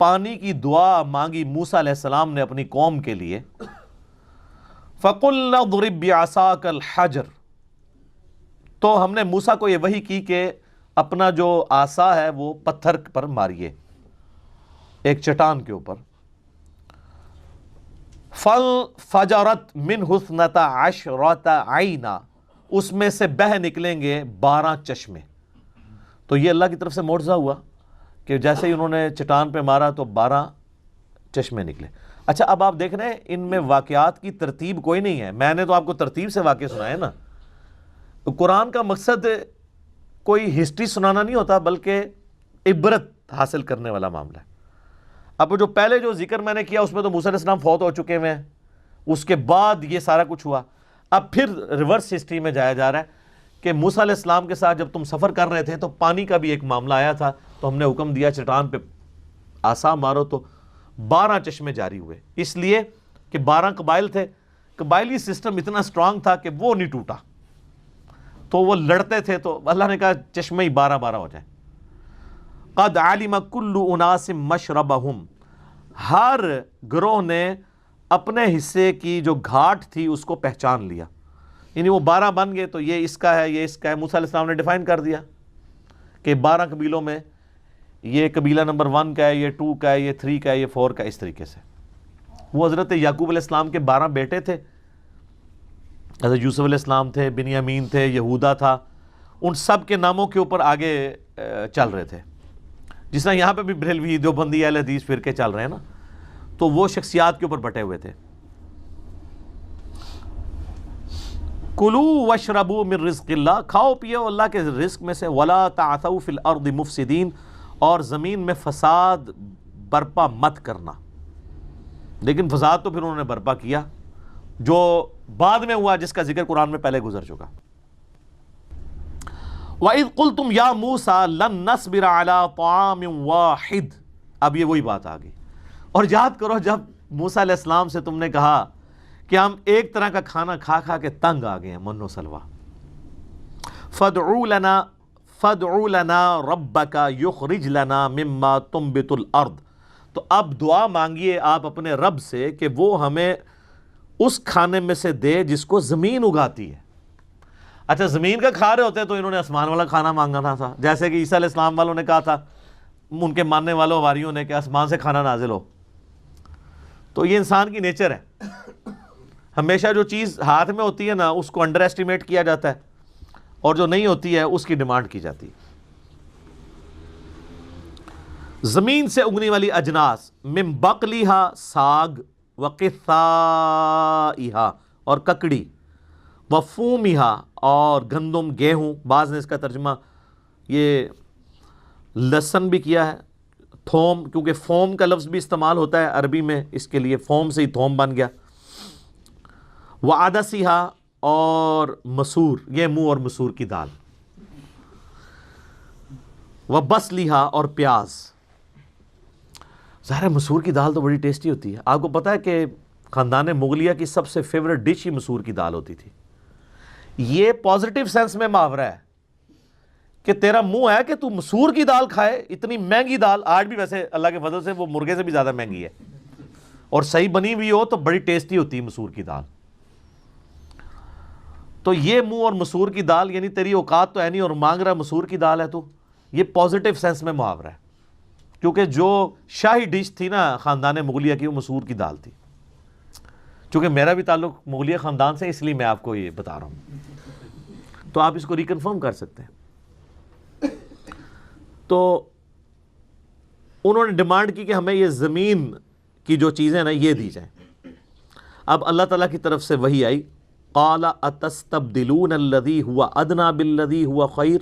پانی کی دعا مانگی موسیٰ علیہ السلام نے اپنی قوم کے لیے، فَقُلْنَا اضْرِب بِعَصَاكَ الْحَجَرَ، تو ہم نے موسیٰ کو یہ وحی کی کہ اپنا جو آسا ہے وہ پتھر پر ماریے، ایک چٹان کے اوپر. فجرت من حسنتا عشرۃ عینا، اس میں سے بہہ نکلیں گے 12 چشمے. تو یہ اللہ کی طرف سے معجزہ ہوا کہ جیسے ہی انہوں نے چٹان پہ مارا تو 12 چشمے نکلے. اچھا اب آپ دیکھ رہے ہیں ان میں واقعات کی ترتیب کوئی نہیں ہے، میں نے تو آپ کو ترتیب سے واقعے سنائے نا. قرآن کا مقصد کوئی ہسٹری سنانا نہیں ہوتا بلکہ عبرت حاصل کرنے والا معاملہ ہے. اب جو پہلے جو ذکر میں نے کیا اس میں تو موسیٰ علیہ السلام فوت ہو چکے ہوئے ہیں، اس کے بعد یہ سارا کچھ ہوا. اب پھر ریورس ہسٹری میں جایا جا رہا ہے کہ موسیٰ علیہ السلام کے ساتھ جب تم سفر کر رہے تھے تو پانی کا بھی ایک معاملہ آیا تھا، تو ہم نے حکم دیا چٹان پہ آسا مارو، تو 12 چشمے جاری ہوئے. اس لیے کہ 12 قبائل تھے، قبائلی سسٹم اتنا سٹرانگ تھا کہ وہ نہیں ٹوٹا، تو وہ لڑتے تھے، تو اللہ نے کہا چشمے ہی 12 ہو جائیں. قد علم کل اناس مشربہم، ہر گروہ نے اپنے حصے کی جو گھاٹ تھی اس کو پہچان لیا. یعنی وہ 12 بن گئے، تو یہ اس کا ہے، یہ اس کا ہے. موسیٰ علیہ السلام نے ڈیفائن کر دیا کہ 12 قبیلوں میں یہ قبیلہ نمبر 1 کا ہے، یہ 2 کا ہے، یہ 3 کا ہے، یہ 4 کا، اس طریقے سے. وہ حضرت یعقوب علیہ السلام کے 12 بیٹے تھے، حضرت یوسف علیہ السلام تھے، بنیامین تھے، یہودا تھا، ان سب کے ناموں کے اوپر آگے چل رہے تھے. جس طرح یہاں پہ بھی بریلوی دیوبندی اہل حدیث فرقے چل رہے ہیں نا، تو وہ شخصیات کے اوپر بٹے ہوئے تھے. کلوا واشربوا من رزق اللہ، کھاؤ پیو اللہ کے رزق میں سے. ولا تعثوا فی الارض مفسدین، اور زمین میں فساد برپا مت کرنا. لیکن فساد تو پھر انہوں نے برپا کیا جو بعد میں ہوا، جس کا ذکر قرآن میں پہلے گزر چکا. وَإِذْ قُلْتُمْ يَا مُوسَىٰ لَن نَّصْبِرَ عَلَىٰ طَعَامٍ وَاحِدٍ، اب یہ وہی بات آ گئی. اور یاد کرو جب موسیٰ علیہ السلام سے تم نے کہا کہ ہم ایک طرح کا کھانا کھا کھا کے تنگ آ گئے ہیں، من و سلوہ. فَادْعُ لَنَا رَبَّكَ يُخْرِجْ لَنَا مِمَّا تُنبِتُ الْأَرْضِ، تو اب دعا مانگیے آپ اپنے رب سے کہ وہ ہمیں اس کھانے میں سے دے جس کو زمین اگاتی ہے. اچھا زمین کا کھا رہے ہوتے تو انہوں نے آسمان والا کھانا مانگنا تھا، جیسے کہ عیسیٰ علیہ السلام والوں نے کہا تھا، ان کے ماننے والوں واریوں نے کہ آسمان سے کھانا نازل ہو. تو یہ انسان کی نیچر ہے، ہمیشہ جو چیز ہاتھ میں ہوتی ہے نا اس کو انڈر ایسٹیمیٹ کیا جاتا ہے، اور جو نہیں ہوتی ہے اس کی ڈیمانڈ کی جاتی ہے. زمین سے اگنے والی اجناس، من بقلیہا، ساگ، وقثائہا، اور ککڑی، وفومہا، اور گندم گیہوں. بعض نے اس کا ترجمہ یہ لہسن بھی کیا ہے، تھوم، کیونکہ فوم کا لفظ بھی استعمال ہوتا ہے عربی میں، اس کے لیے فوم سے ہی تھوم بن گیا. وعدسیہا، اور مسور، یہ منہ اور مسور کی دال. وبصلیہا، اور پیاز. ظاہر ہے مسور کی دال تو بڑی ٹیسٹی ہوتی ہے. آپ کو پتہ ہے کہ خاندان مغلیہ کی سب سے فیوریٹ ڈش ہی مسور کی دال ہوتی تھی. یہ پازیٹیو سینس میں محاورہ ہے کہ تیرا منہ ہے کہ تو مسور کی دال کھائے. اتنی مہنگی دال، آج بھی ویسے اللہ کے فضل سے وہ مرغے سے بھی زیادہ مہنگی ہے، اور صحیح بنی ہوئی ہو تو بڑی ٹیسٹی ہوتی ہے مسور کی دال. تو یہ منہ اور مسور کی دال، یعنی تیری اوقات تو ہے نہیں اور مانگ رہا مسور کی دال ہے تو. یہ پازیٹیو سینس میں محاورہ ہے، کیونکہ جو شاہی ڈش تھی نا خاندان مغلیہ کی وہ مسور کی دال تھی. چونکہ میرا بھی تعلق مغلیہ خاندان سے، اس لیے میں آپ کو یہ بتا رہا ہوں، تو آپ اس کو ریکنفرم کر سکتے ہیں. تو انہوں نے ڈیمانڈ کی کہ ہمیں یہ زمین کی جو چیزیں نا یہ دی جائیں. اب اللہ تعالیٰ کی طرف سے وحی آئی، قال اتستبدلون الذی هو ادنی بالذی هو خیر.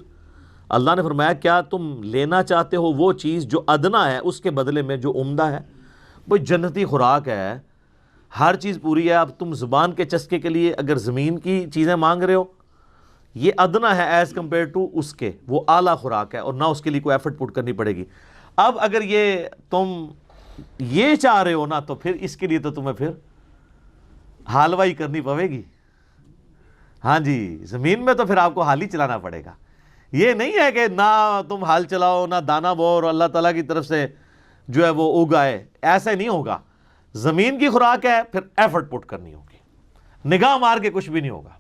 اللہ نے فرمایا کیا تم لینا چاہتے ہو وہ چیز جو ادنا ہے اس کے بدلے میں جو عمدہ ہے. وہ جنتی خوراک ہے، ہر چیز پوری ہے. اب تم زبان کے چسکے کے لیے اگر زمین کی چیزیں مانگ رہے ہو، یہ ادنا ہے ایز کمپیئر ٹو اس کے، وہ اعلیٰ خوراک ہے اور نہ اس کے لیے کوئی ایفرٹ پٹ کرنی پڑے گی. اب اگر یہ تم یہ چاہ رہے ہو نا تو پھر اس کے لیے تو تمہیں پھر حالوائی کرنی پڑے گی. ہاں جی، زمین میں تو پھر آپ کو حال ہی چلانا پڑے گا. یہ نہیں ہے کہ نہ تم حال چلاؤ نہ دانا بو اور اللہ تعالیٰ کی طرف سے جو ہے وہ اگائے، ایسا نہیں ہوگا. زمین کی خوراک ہے، پھر ایفرٹ پٹ کرنی ہوگی، نگاہ مار کے کچھ بھی نہیں ہوگا.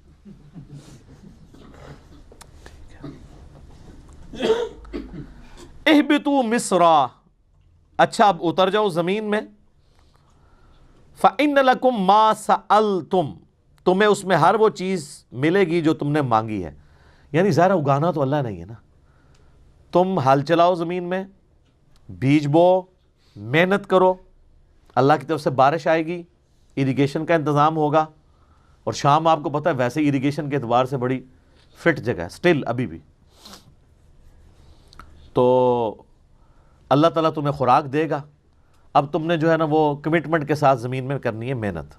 اہبطوا مصرا، اچھا اب اتر جاؤ زمین میں، فإن لکم ما سألتم، تمہیں اس میں ہر وہ چیز ملے گی جو تم نے مانگی ہے. یعنی ظاہر اگانا تو اللہ نہیں ہے نا، تم ہل چلاؤ زمین میں، بیج بو، محنت کرو، اللہ کی طرف سے بارش آئے گی، اریگیشن کا انتظام ہوگا. اور شام آپ کو پتہ ہے ویسے اریگیشن کے اعتبار سے بڑی فٹ جگہ ہے سٹل ابھی بھی. تو اللہ تعالیٰ تمہیں خوراک دے گا. اب تم نے جو ہے نا وہ کمٹمنٹ کے ساتھ زمین میں کرنی ہے محنت.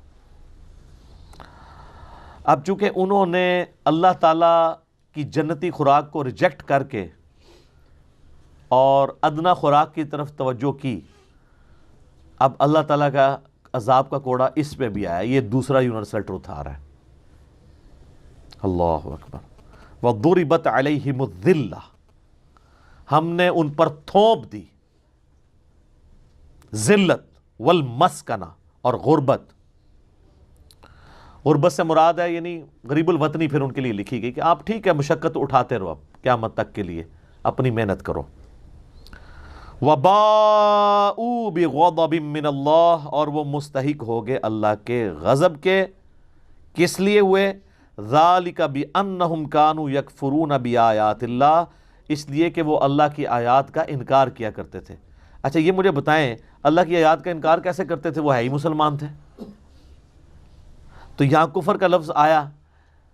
اب چونکہ انہوں نے اللہ تعالیٰ کی جنتی خوراک کو ریجیکٹ کر کے اور ادنا خوراک کی طرف توجہ کی، اب اللہ تعالیٰ کا عذاب کا کوڑا اس پہ بھی آیا. یہ دوسرا یونیورسل ٹروتھ آ رہا ہے. اللہ اکبر. وَضُرِبَتْ عَلَيْهِمُ الذِّلَّةُ، ہم نے ان پر تھوپ دی ذلت، والمسکنہ، اور غربت. غربت سے مراد ہے یعنی غریب الوطنی پھر ان کے لیے لکھی گئی کہ آپ ٹھیک ہے مشقت اٹھاتے رہو، اب قیامت تک کے لیے اپنی محنت کرو. وَبَاءُوا بِغَضَبٍ مِّنَ اللَّهِ، اور وہ مستحق ہو گئے اللہ کے غضب کے. کس لیے ہوئے؟ ذَلِكَ بِأَنَّهُمْ كَانُوا يَكْفُرُونَ بِآيَاتِ اللَّهِ، اس لیے کہ وہ اللہ کی آیات کا انکار کیا کرتے تھے. اچھا یہ مجھے بتائیں اللہ کی آیات کا انکار کیسے کرتے تھے؟ وہ ہے ہی مسلمان تھے. تو یہاں کفر کا لفظ آیا،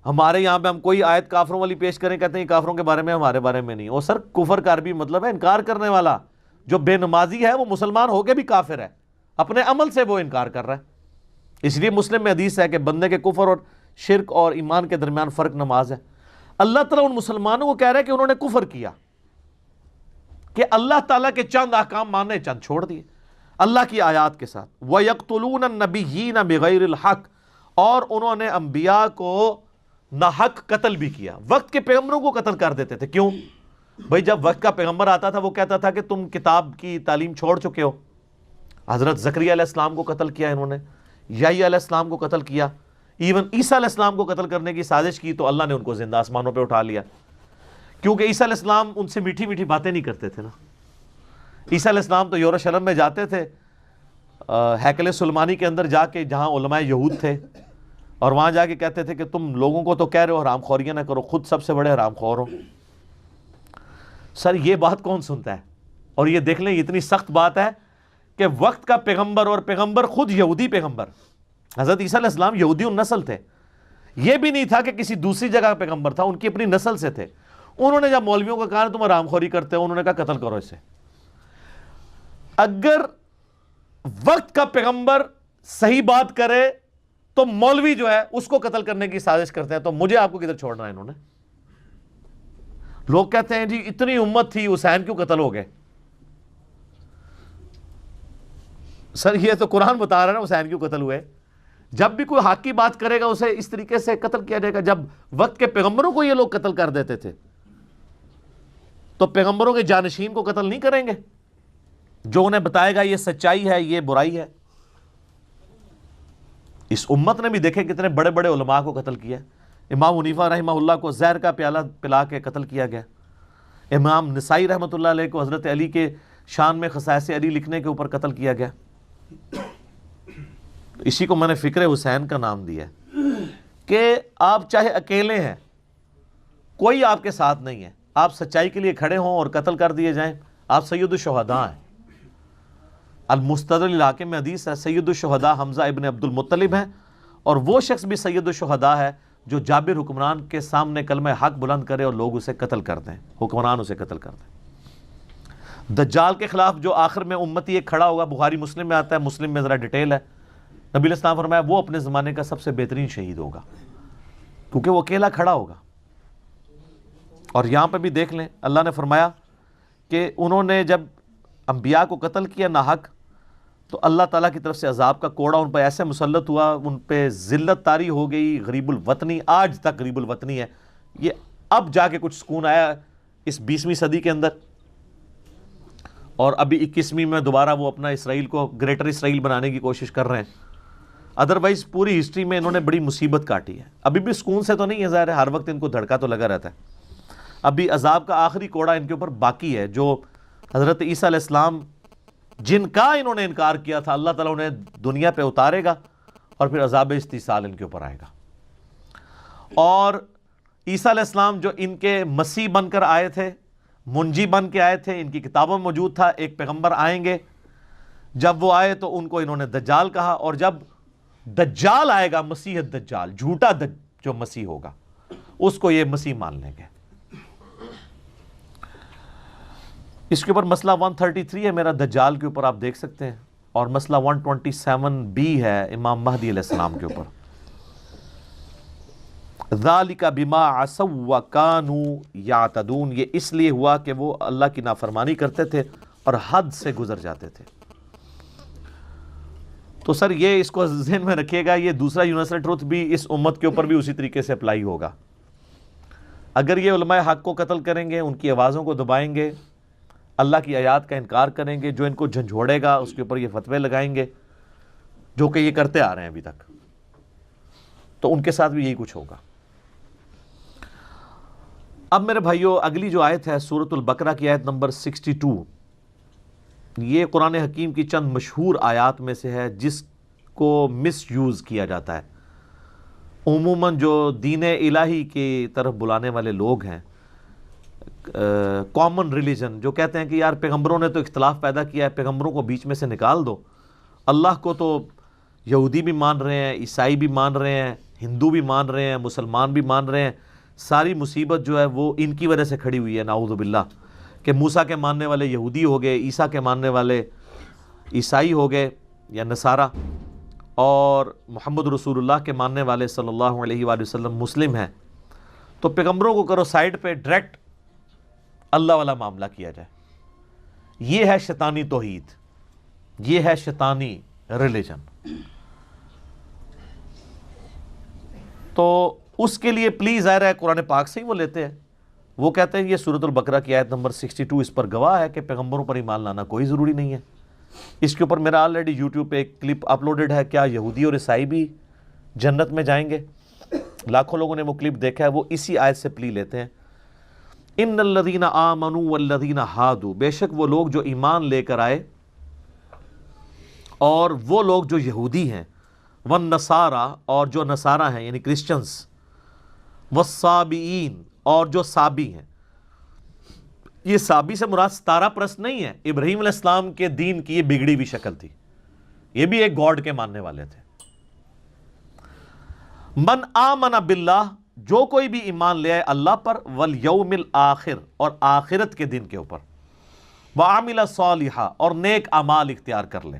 ہمارے یہاں پہ ہم کوئی آیت کافروں والی پیش کریں کہتے ہیں کافروں کے بارے میں، ہمارے بارے میں نہیں. اور سر کفر کا عربی مطلب ہے انکار کرنے والا. جو بے نمازی ہے وہ مسلمان ہو کے بھی کافر ہے، اپنے عمل سے وہ انکار کر رہا ہے. اس لیے مسلم میں حدیث ہے کہ بندے کے کفر اور شرک اور ایمان کے درمیان فرق نماز ہے. اللہ تعالیٰ ان مسلمانوں کو کہہ رہا ہے کہ انہوں نے کفر کیا، کہ اللہ تعالیٰ کے چند احکام مانے چند چھوڑ دیے اللہ کی آیات کے ساتھ. وَيَقْتُلُونَ النَّبِيِّينَ بِغَيْرِ الْحَقِّ، اور انہوں نے انبیاء کو ناحق قتل بھی کیا. وقت کے پیغمبروں کو قتل کر دیتے تھے. کیوں بھائی؟ جب وقت کا پیغمبر آتا تھا وہ کہتا تھا کہ تم کتاب کی تعلیم چھوڑ چکے ہو. حضرت زکریا علیہ السلام کو قتل کیا انہوں نے، یحییٰ علیہ السلام کو قتل کیا، ایون عیسیٰ علیہ السلام کو قتل کرنے کی سازش کی تو اللہ نے ان کو زندہ آسمانوں پہ اٹھا لیا. کیونکہ عیسیٰ علیہ السلام ان سے میٹھی میٹھی باتیں نہیں کرتے تھے نا. عیسیٰ علیہ السلام تو یروشلم میں جاتے تھے، ہیکل سلمانی کے اندر جا کے جہاں علماء یہود تھے، اور وہاں جا کے کہتے تھے کہ تم لوگوں کو تو کہہ رہے ہو حرام خوریاں نہ کرو، خود سب سے بڑے حرام خور ہو. سر یہ بات کون سنتا ہے؟ اور یہ دیکھ لیں یہ اتنی سخت بات ہے کہ وقت کا پیغمبر اور پیغمبر خود یہودی پیغمبر حضرت عیسیٰ علیہ السلام یہودی النسل تھے. یہ بھی نہیں تھا کہ کسی دوسری جگہ کا پیغمبر تھا، ان کی اپنی نسل سے تھے. انہوں نے جب مولویوں کا کہا تم حرام خوری کرتے ہو، انہوں نے کہا قتل کرو اسے. اگر وقت کا پیغمبر صحیح بات کرے تو مولوی جو ہے اس کو قتل کرنے کی سازش کرتے ہیں، تو مجھے آپ کو کدھر چھوڑنا ہے؟ انہوں نے لوگ کہتے ہیں جی اتنی امت تھی حسین کیوں قتل ہو گئے؟ سر یہ تو قرآن بتا رہا ہے نا حسین کیوں قتل ہوئے. جب بھی کوئی حق کی بات کرے گا اسے اس طریقے سے قتل کیا جائے گا. جب وقت کے پیغمبروں کو یہ لوگ قتل کر دیتے تھے تو پیغمبروں کے جانشین کو قتل نہیں کریں گے جو انہیں بتائے گا یہ سچائی ہے یہ برائی ہے. اس امت نے بھی دیکھے کتنے بڑے بڑے علماء کو قتل کیا. امام حنیفہ رحمہ اللہ کو زہر کا پیالہ پلا کے قتل کیا گیا. امام نسائی رحمۃ اللہ علیہ کو حضرت علی کے شان میں خصائص علی لکھنے کے اوپر قتل کیا گیا. اسی کو میں نے فکر حسین کا نام دیا کہ آپ چاہے اکیلے ہیں، کوئی آپ کے ساتھ نہیں ہے، آپ سچائی کے لیے کھڑے ہوں اور قتل کر دیے جائیں، آپ سید الشہداء ہیں. المستدرک علاقے میں حدیث ہے سید الشہداء حمزہ ابن عبد المطلب ہیں، اور وہ شخص بھی سید الشہداء ہے جو جابر حکمران کے سامنے کلمہ حق بلند کرے اور لوگ اسے قتل کر دیں، حکمران اسے قتل کر دیں. دجال کے خلاف جو آخر میں امتی ایک کھڑا ہوگا، بخاری مسلم میں آتا ہے، مسلم میں ذرا ڈیٹیل ہے. نبی علیہ السلام فرمایا وہ اپنے زمانے کا سب سے بہترین شہید ہوگا کیونکہ وہ اکیلا کھڑا ہوگا. اور یہاں پہ بھی دیکھ لیں اللہ نے فرمایا کہ انہوں نے جب انبیاء کو قتل کیا ناحق تو اللہ تعالیٰ کی طرف سے عذاب کا کوڑا ان پہ ایسے مسلط ہوا، ان پہ ذلت طاری ہو گئی. غریب الوطنی آج تک غریب الوطنی ہے. یہ اب جا کے کچھ سکون آیا اس 20ویں صدی کے اندر، اور ابھی 21ویں میں دوبارہ وہ اپنا اسرائیل کو گریٹر اسرائیل بنانے کی کوشش کر رہے ہیں. ادروائز پوری ہسٹری میں انہوں نے بڑی مصیبت کاٹی ہے. ابھی بھی سکون سے تو نہیں ہے، ظاہر ہے ہر وقت ان کو دھڑکا تو لگا رہتا ہے. ابھی عذاب کا آخری کوڑا ان کے اوپر باقی ہے، جو حضرت عیسیٰ علیہ السلام جن کا انہوں نے انکار کیا تھا، اللہ تعالیٰ انہیں دنیا پہ اتارے گا اور پھر عذاب استیصال ان کے اوپر آئے گا. اور عیسیٰ علیہ السلام جو ان کے مسیح بن کر آئے تھے، منجی بن کے آئے تھے، ان کی کتابوں میں موجود تھا ایک پیغمبر آئیں گے. جب وہ آئے تو ان کو انہوں نے دجال کہا، اور جب دجال آئے گا، مسیح دجال، جھوٹا جو مسیح ہوگا، اس کو یہ مسیح مان لیں گے. اس کے اوپر مسئلہ 133 ہے میرا دجال کے اوپر، آپ دیکھ سکتے ہیں، اور مسئلہ 127b ہے امام مہدی علیہ السلام کے اوپر. ذالک بما عصوا وکانوا یعتدون، یہ اس لیے ہوا کہ وہ اللہ کی نافرمانی کرتے تھے اور حد سے گزر جاتے تھے. تو سر یہ اس کو ذہن میں رکھیے گا، یہ دوسرا یونیورسل ٹروتھ بھی اس امت کے اوپر بھی اسی طریقے سے اپلائی ہوگا. اگر یہ علماء حق کو قتل کریں گے، ان کی آوازوں کو دبائیں گے، اللہ کی آیات کا انکار کریں گے، جو ان کو جھنجھوڑے گا اس کے اوپر یہ فتوے لگائیں گے، جو کہ یہ کرتے آ رہے ہیں ابھی تک، تو ان کے ساتھ بھی یہی کچھ ہوگا. اب میرے بھائیو، اگلی جو آیت ہے سورۃ البقرہ کی آیت نمبر 62، یہ قرآن حکیم کی چند مشہور آیات میں سے ہے جس کو مس یوز کیا جاتا ہے. عموماً جو دین الہی کی طرف بلانے والے لوگ ہیں، کامن ریلیجن، جو کہتے ہیں کہ یار پیغمبروں نے تو اختلاف پیدا کیا ہے، پیغمبروں کو بیچ میں سے نکال دو. اللہ کو تو یہودی بھی مان رہے ہیں، عیسائی بھی مان رہے ہیں، ہندو بھی مان رہے ہیں، مسلمان بھی مان رہے ہیں. ساری مصیبت جو ہے وہ ان کی وجہ سے کھڑی ہوئی ہے، نعوذ باللہ، کہ موسیٰ کے ماننے والے یہودی ہو گئے، عیسیٰ کے ماننے والے عیسائی ہو گئے یا نصارہ، اور محمد رسول اللہ کے ماننے والے صلی اللہ علیہ وآلہ وسلم مسلم ہیں. تو پیغمبروں کو کرو سائیڈ پہ، ڈائریکٹ اللہ والا معاملہ کیا جائے. یہ ہے شیطانی توحید، یہ ہے شیطانی ریلیجن. تو اس کے لیے پلیز ظاہر ہے قرآن پاک سے ہی وہ لیتے ہیں. وہ کہتے ہیں یہ سورۃ البقرہ کی آیت نمبر 62 اس پر گواہ ہے کہ پیغمبروں پر ایمان لانا کوئی ضروری نہیں ہے. اس کے اوپر میرا آلریڈی یوٹیوب پہ ایک کلپ اپلوڈڈ ہے، کیا یہودی اور عیسائی بھی جنت میں جائیں گے؟ لاکھوں لوگوں نے وہ کلپ دیکھا ہے. وہ اسی آیت سے پلی لیتے ہیں. ان الذین آمنوا والذین ہادوا، بے شک وہ لوگ جو ایمان لے کر آئے اور وہ لوگ جو یہودی ہیں، والنصارى، اور جو نصارہ ہیں یعنی کرسچنز، والصابئین، اور جو صابی ہیں. یہ صابی سے مراد ستارہ پرست نہیں ہے، ابراہیم علیہ السلام کے دین کی یہ بگڑی ہوئی شکل تھی، یہ بھی ایک گاڈ کے ماننے والے تھے. من آمن باللہ، جو کوئی بھی ایمان لے آئے اللہ پر، والیوم الآخر، اور آخرت کے دن کے اوپر، وعمل صالحا، اور نیک اعمال اختیار کر لے،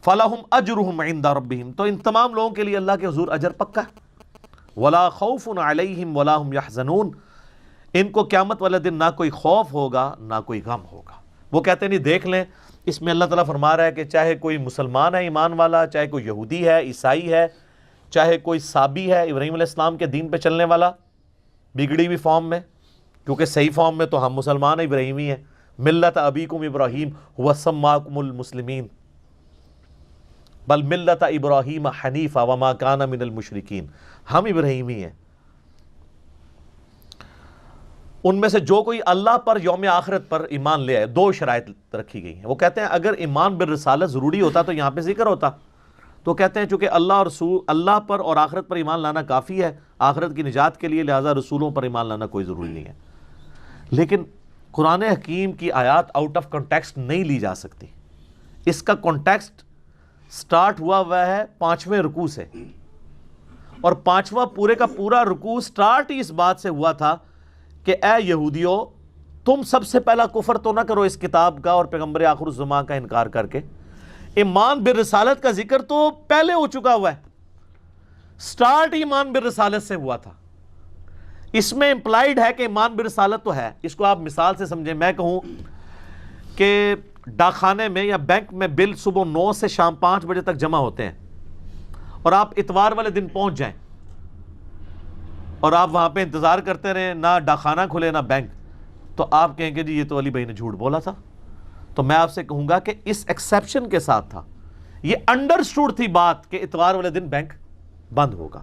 فلہم اجرہم عند ربہم، تو ان تمام لوگوں کے لیے اللہ کے حضور اجر پکا ہے. ولا خوف علیہم ولا ہم یحزنون، ان کو قیامت والے دن نہ کوئی خوف ہوگا نہ کوئی غم ہوگا. وہ کہتے ہیں نہیں دیکھ لیں، اس میں اللہ تعالیٰ فرما رہا ہے کہ چاہے کوئی مسلمان ہے ایمان والا، چاہے کوئی یہودی ہے، عیسائی ہے، چاہے کوئی صابی ہے ابراہیم علیہ السلام کے دین پہ چلنے والا بگڑی ہوئی فارم میں، کیونکہ صحیح فارم میں تو ہم مسلمان ابراہیمی ہیں. ملت ابیکم ابراہیم هو سماکم المسلمین بل ملت ابراہیم حنیفہ وما کان من المشرکین، ہم ابراہیمی ہیں. ان میں سے جو کوئی اللہ پر یوم آخرت پر ایمان لے آئے، دو شرائط رکھی گئی ہیں. وہ کہتے ہیں اگر ایمان بالرسالت ضروری ہوتا تو یہاں پہ ذکر ہوتا. تو کہتے ہیں چونکہ اللہ اور رسول، اللہ پر اور آخرت پر ایمان لانا کافی ہے آخرت کی نجات کے لیے، لہذا رسولوں پر ایمان لانا کوئی ضروری نہیں ہے. لیکن قرآن حکیم کی آیات آؤٹ آف کنٹیکسٹ نہیں لی جا سکتی. اس کا کنٹیکسٹ سٹارٹ ہوا ہے 5ویں رکوع سے، اور 5واں پورے کا پورا رکوع سٹارٹ ہی اس بات سے ہوا تھا کہ اے یہودیو، تم سب سے پہلا کفر تو نہ کرو اس کتاب کا اور پیغمبر آخر الزمان کا انکار کر کے. ایمان بالرسالت کا ذکر تو پہلے ہو چکا ہوا ہے، سٹارٹ ایمان بالرسالت سے ہوا تھا. اس میں امپلائیڈ ہے کہ ایمان بالرسالت تو ہے. اس کو آپ مثال سے سمجھیں، میں کہوں کہ ڈاک خانے میں یا بینک میں بل صبح 9 سے شام 5 بجے تک جمع ہوتے ہیں، اور آپ اتوار والے دن پہنچ جائیں اور آپ وہاں پہ انتظار کرتے رہیں، نہ ڈاک خانہ کھلے نہ بینک، تو آپ کہیں گے جی یہ تو علی بھائی نے جھوٹ بولا تھا. تو میں آپ سے کہوں گا کہ اس ایکسیپشن کے ساتھ تھا، یہ انڈرسٹوڈ تھی بات کہ اتوار والے دن بینک بند ہوگا.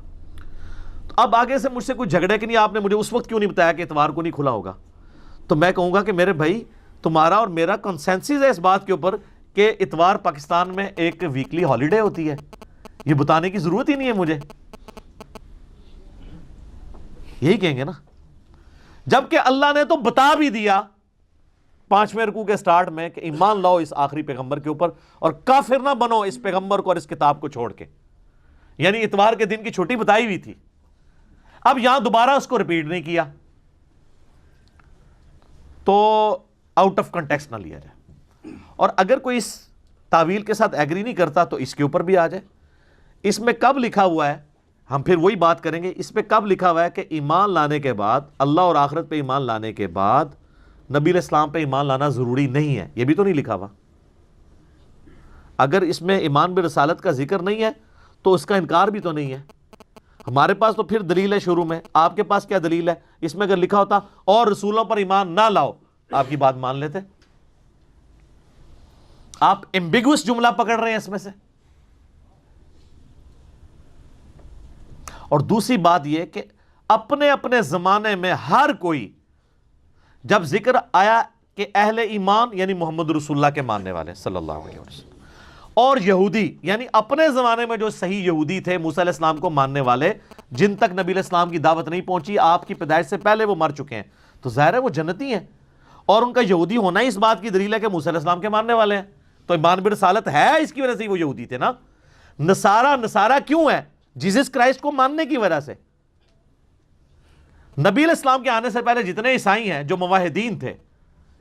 تو اب آگے سے مجھ سے کوئی جھگڑے کہ نہیں آپ نے مجھے اس وقت کیوں نہیں بتایا کہ اتوار کو نہیں کھلا ہوگا، تو میں کہوں گا کہ میرے بھائی تمہارا اور میرا کنسنسس ہے اس بات کے اوپر کہ اتوار پاکستان میں ایک ویکلی ہالیڈے ہوتی ہے، یہ بتانے کی ضرورت ہی نہیں ہے مجھے، یہی کہیں گے نا، جبکہ اللہ نے تو بتا بھی دیا 5ویں رکوع کے سٹارٹ میں کہ ایمان لاؤ اس آخری پیغمبر کے اوپر اور کافر نہ بنو اس پیغمبر کو اور اس کتاب کو چھوڑ کے، یعنی اتوار کے دن کی چھٹی بتائی ہوئی تھی، اب یہاں دوبارہ اس کو ریپیٹ نہیں کیا تو آؤٹ آف کنٹیکسٹ نہ لیا جائے، اور اگر کوئی اس تعویل کے ساتھ ایگری نہیں کرتا تو اس کے اوپر بھی آ جائے۔ اس میں کب لکھا ہوا ہے، ہم پھر وہی بات کریں گے، اس پہ کب لکھا ہوا ہے کہ ایمان لانے کے بعد، اللہ اور آخرت پہ ایمان لانے کے بعد نبی علیہ السلام پہ ایمان لانا ضروری نہیں ہے، یہ بھی تو نہیں لکھا ہوا۔ اگر اس میں ایمان برسالت کا ذکر نہیں ہے تو اس کا انکار بھی تو نہیں ہے۔ ہمارے پاس تو پھر دلیل ہے شروع میں، آپ کے پاس کیا دلیل ہے؟ اس میں اگر لکھا ہوتا اور رسولوں پر ایمان نہ لاؤ، آپ کی بات مان لیتے۔ آپ ایمبیگوس جملہ پکڑ رہے ہیں اس میں سے۔ اور دوسری بات یہ کہ اپنے اپنے زمانے میں ہر کوئی جب ذکر آیا کہ اہل ایمان یعنی محمد رسول اللہ کے ماننے والے صلی اللہ علیہ وسلم، اور یہودی یعنی اپنے زمانے میں جو صحیح یہودی تھے موسیٰ علیہ السلام کو ماننے والے، جن تک نبی علیہ السلام کی دعوت نہیں پہنچی، آپ کی پیدائش سے پہلے وہ مر چکے ہیں، تو ظاہر ہے وہ جنتی ہیں، اور ان کا یہودی ہونا ہی اس بات کی دلیل ہے کہ موسیٰ علیہ السلام کے ماننے والے ہیں، تو ایمان برسالت ہے، اس کی وجہ سے وہ یہودی تھے نا۔ نصارہ کیوں ہے؟ جیزس کرائسٹ کو ماننے کی وجہ سے۔ نبی علیہ السلام کے آنے سے پہلے جتنے عیسائی ہیں جو موحدین تھے،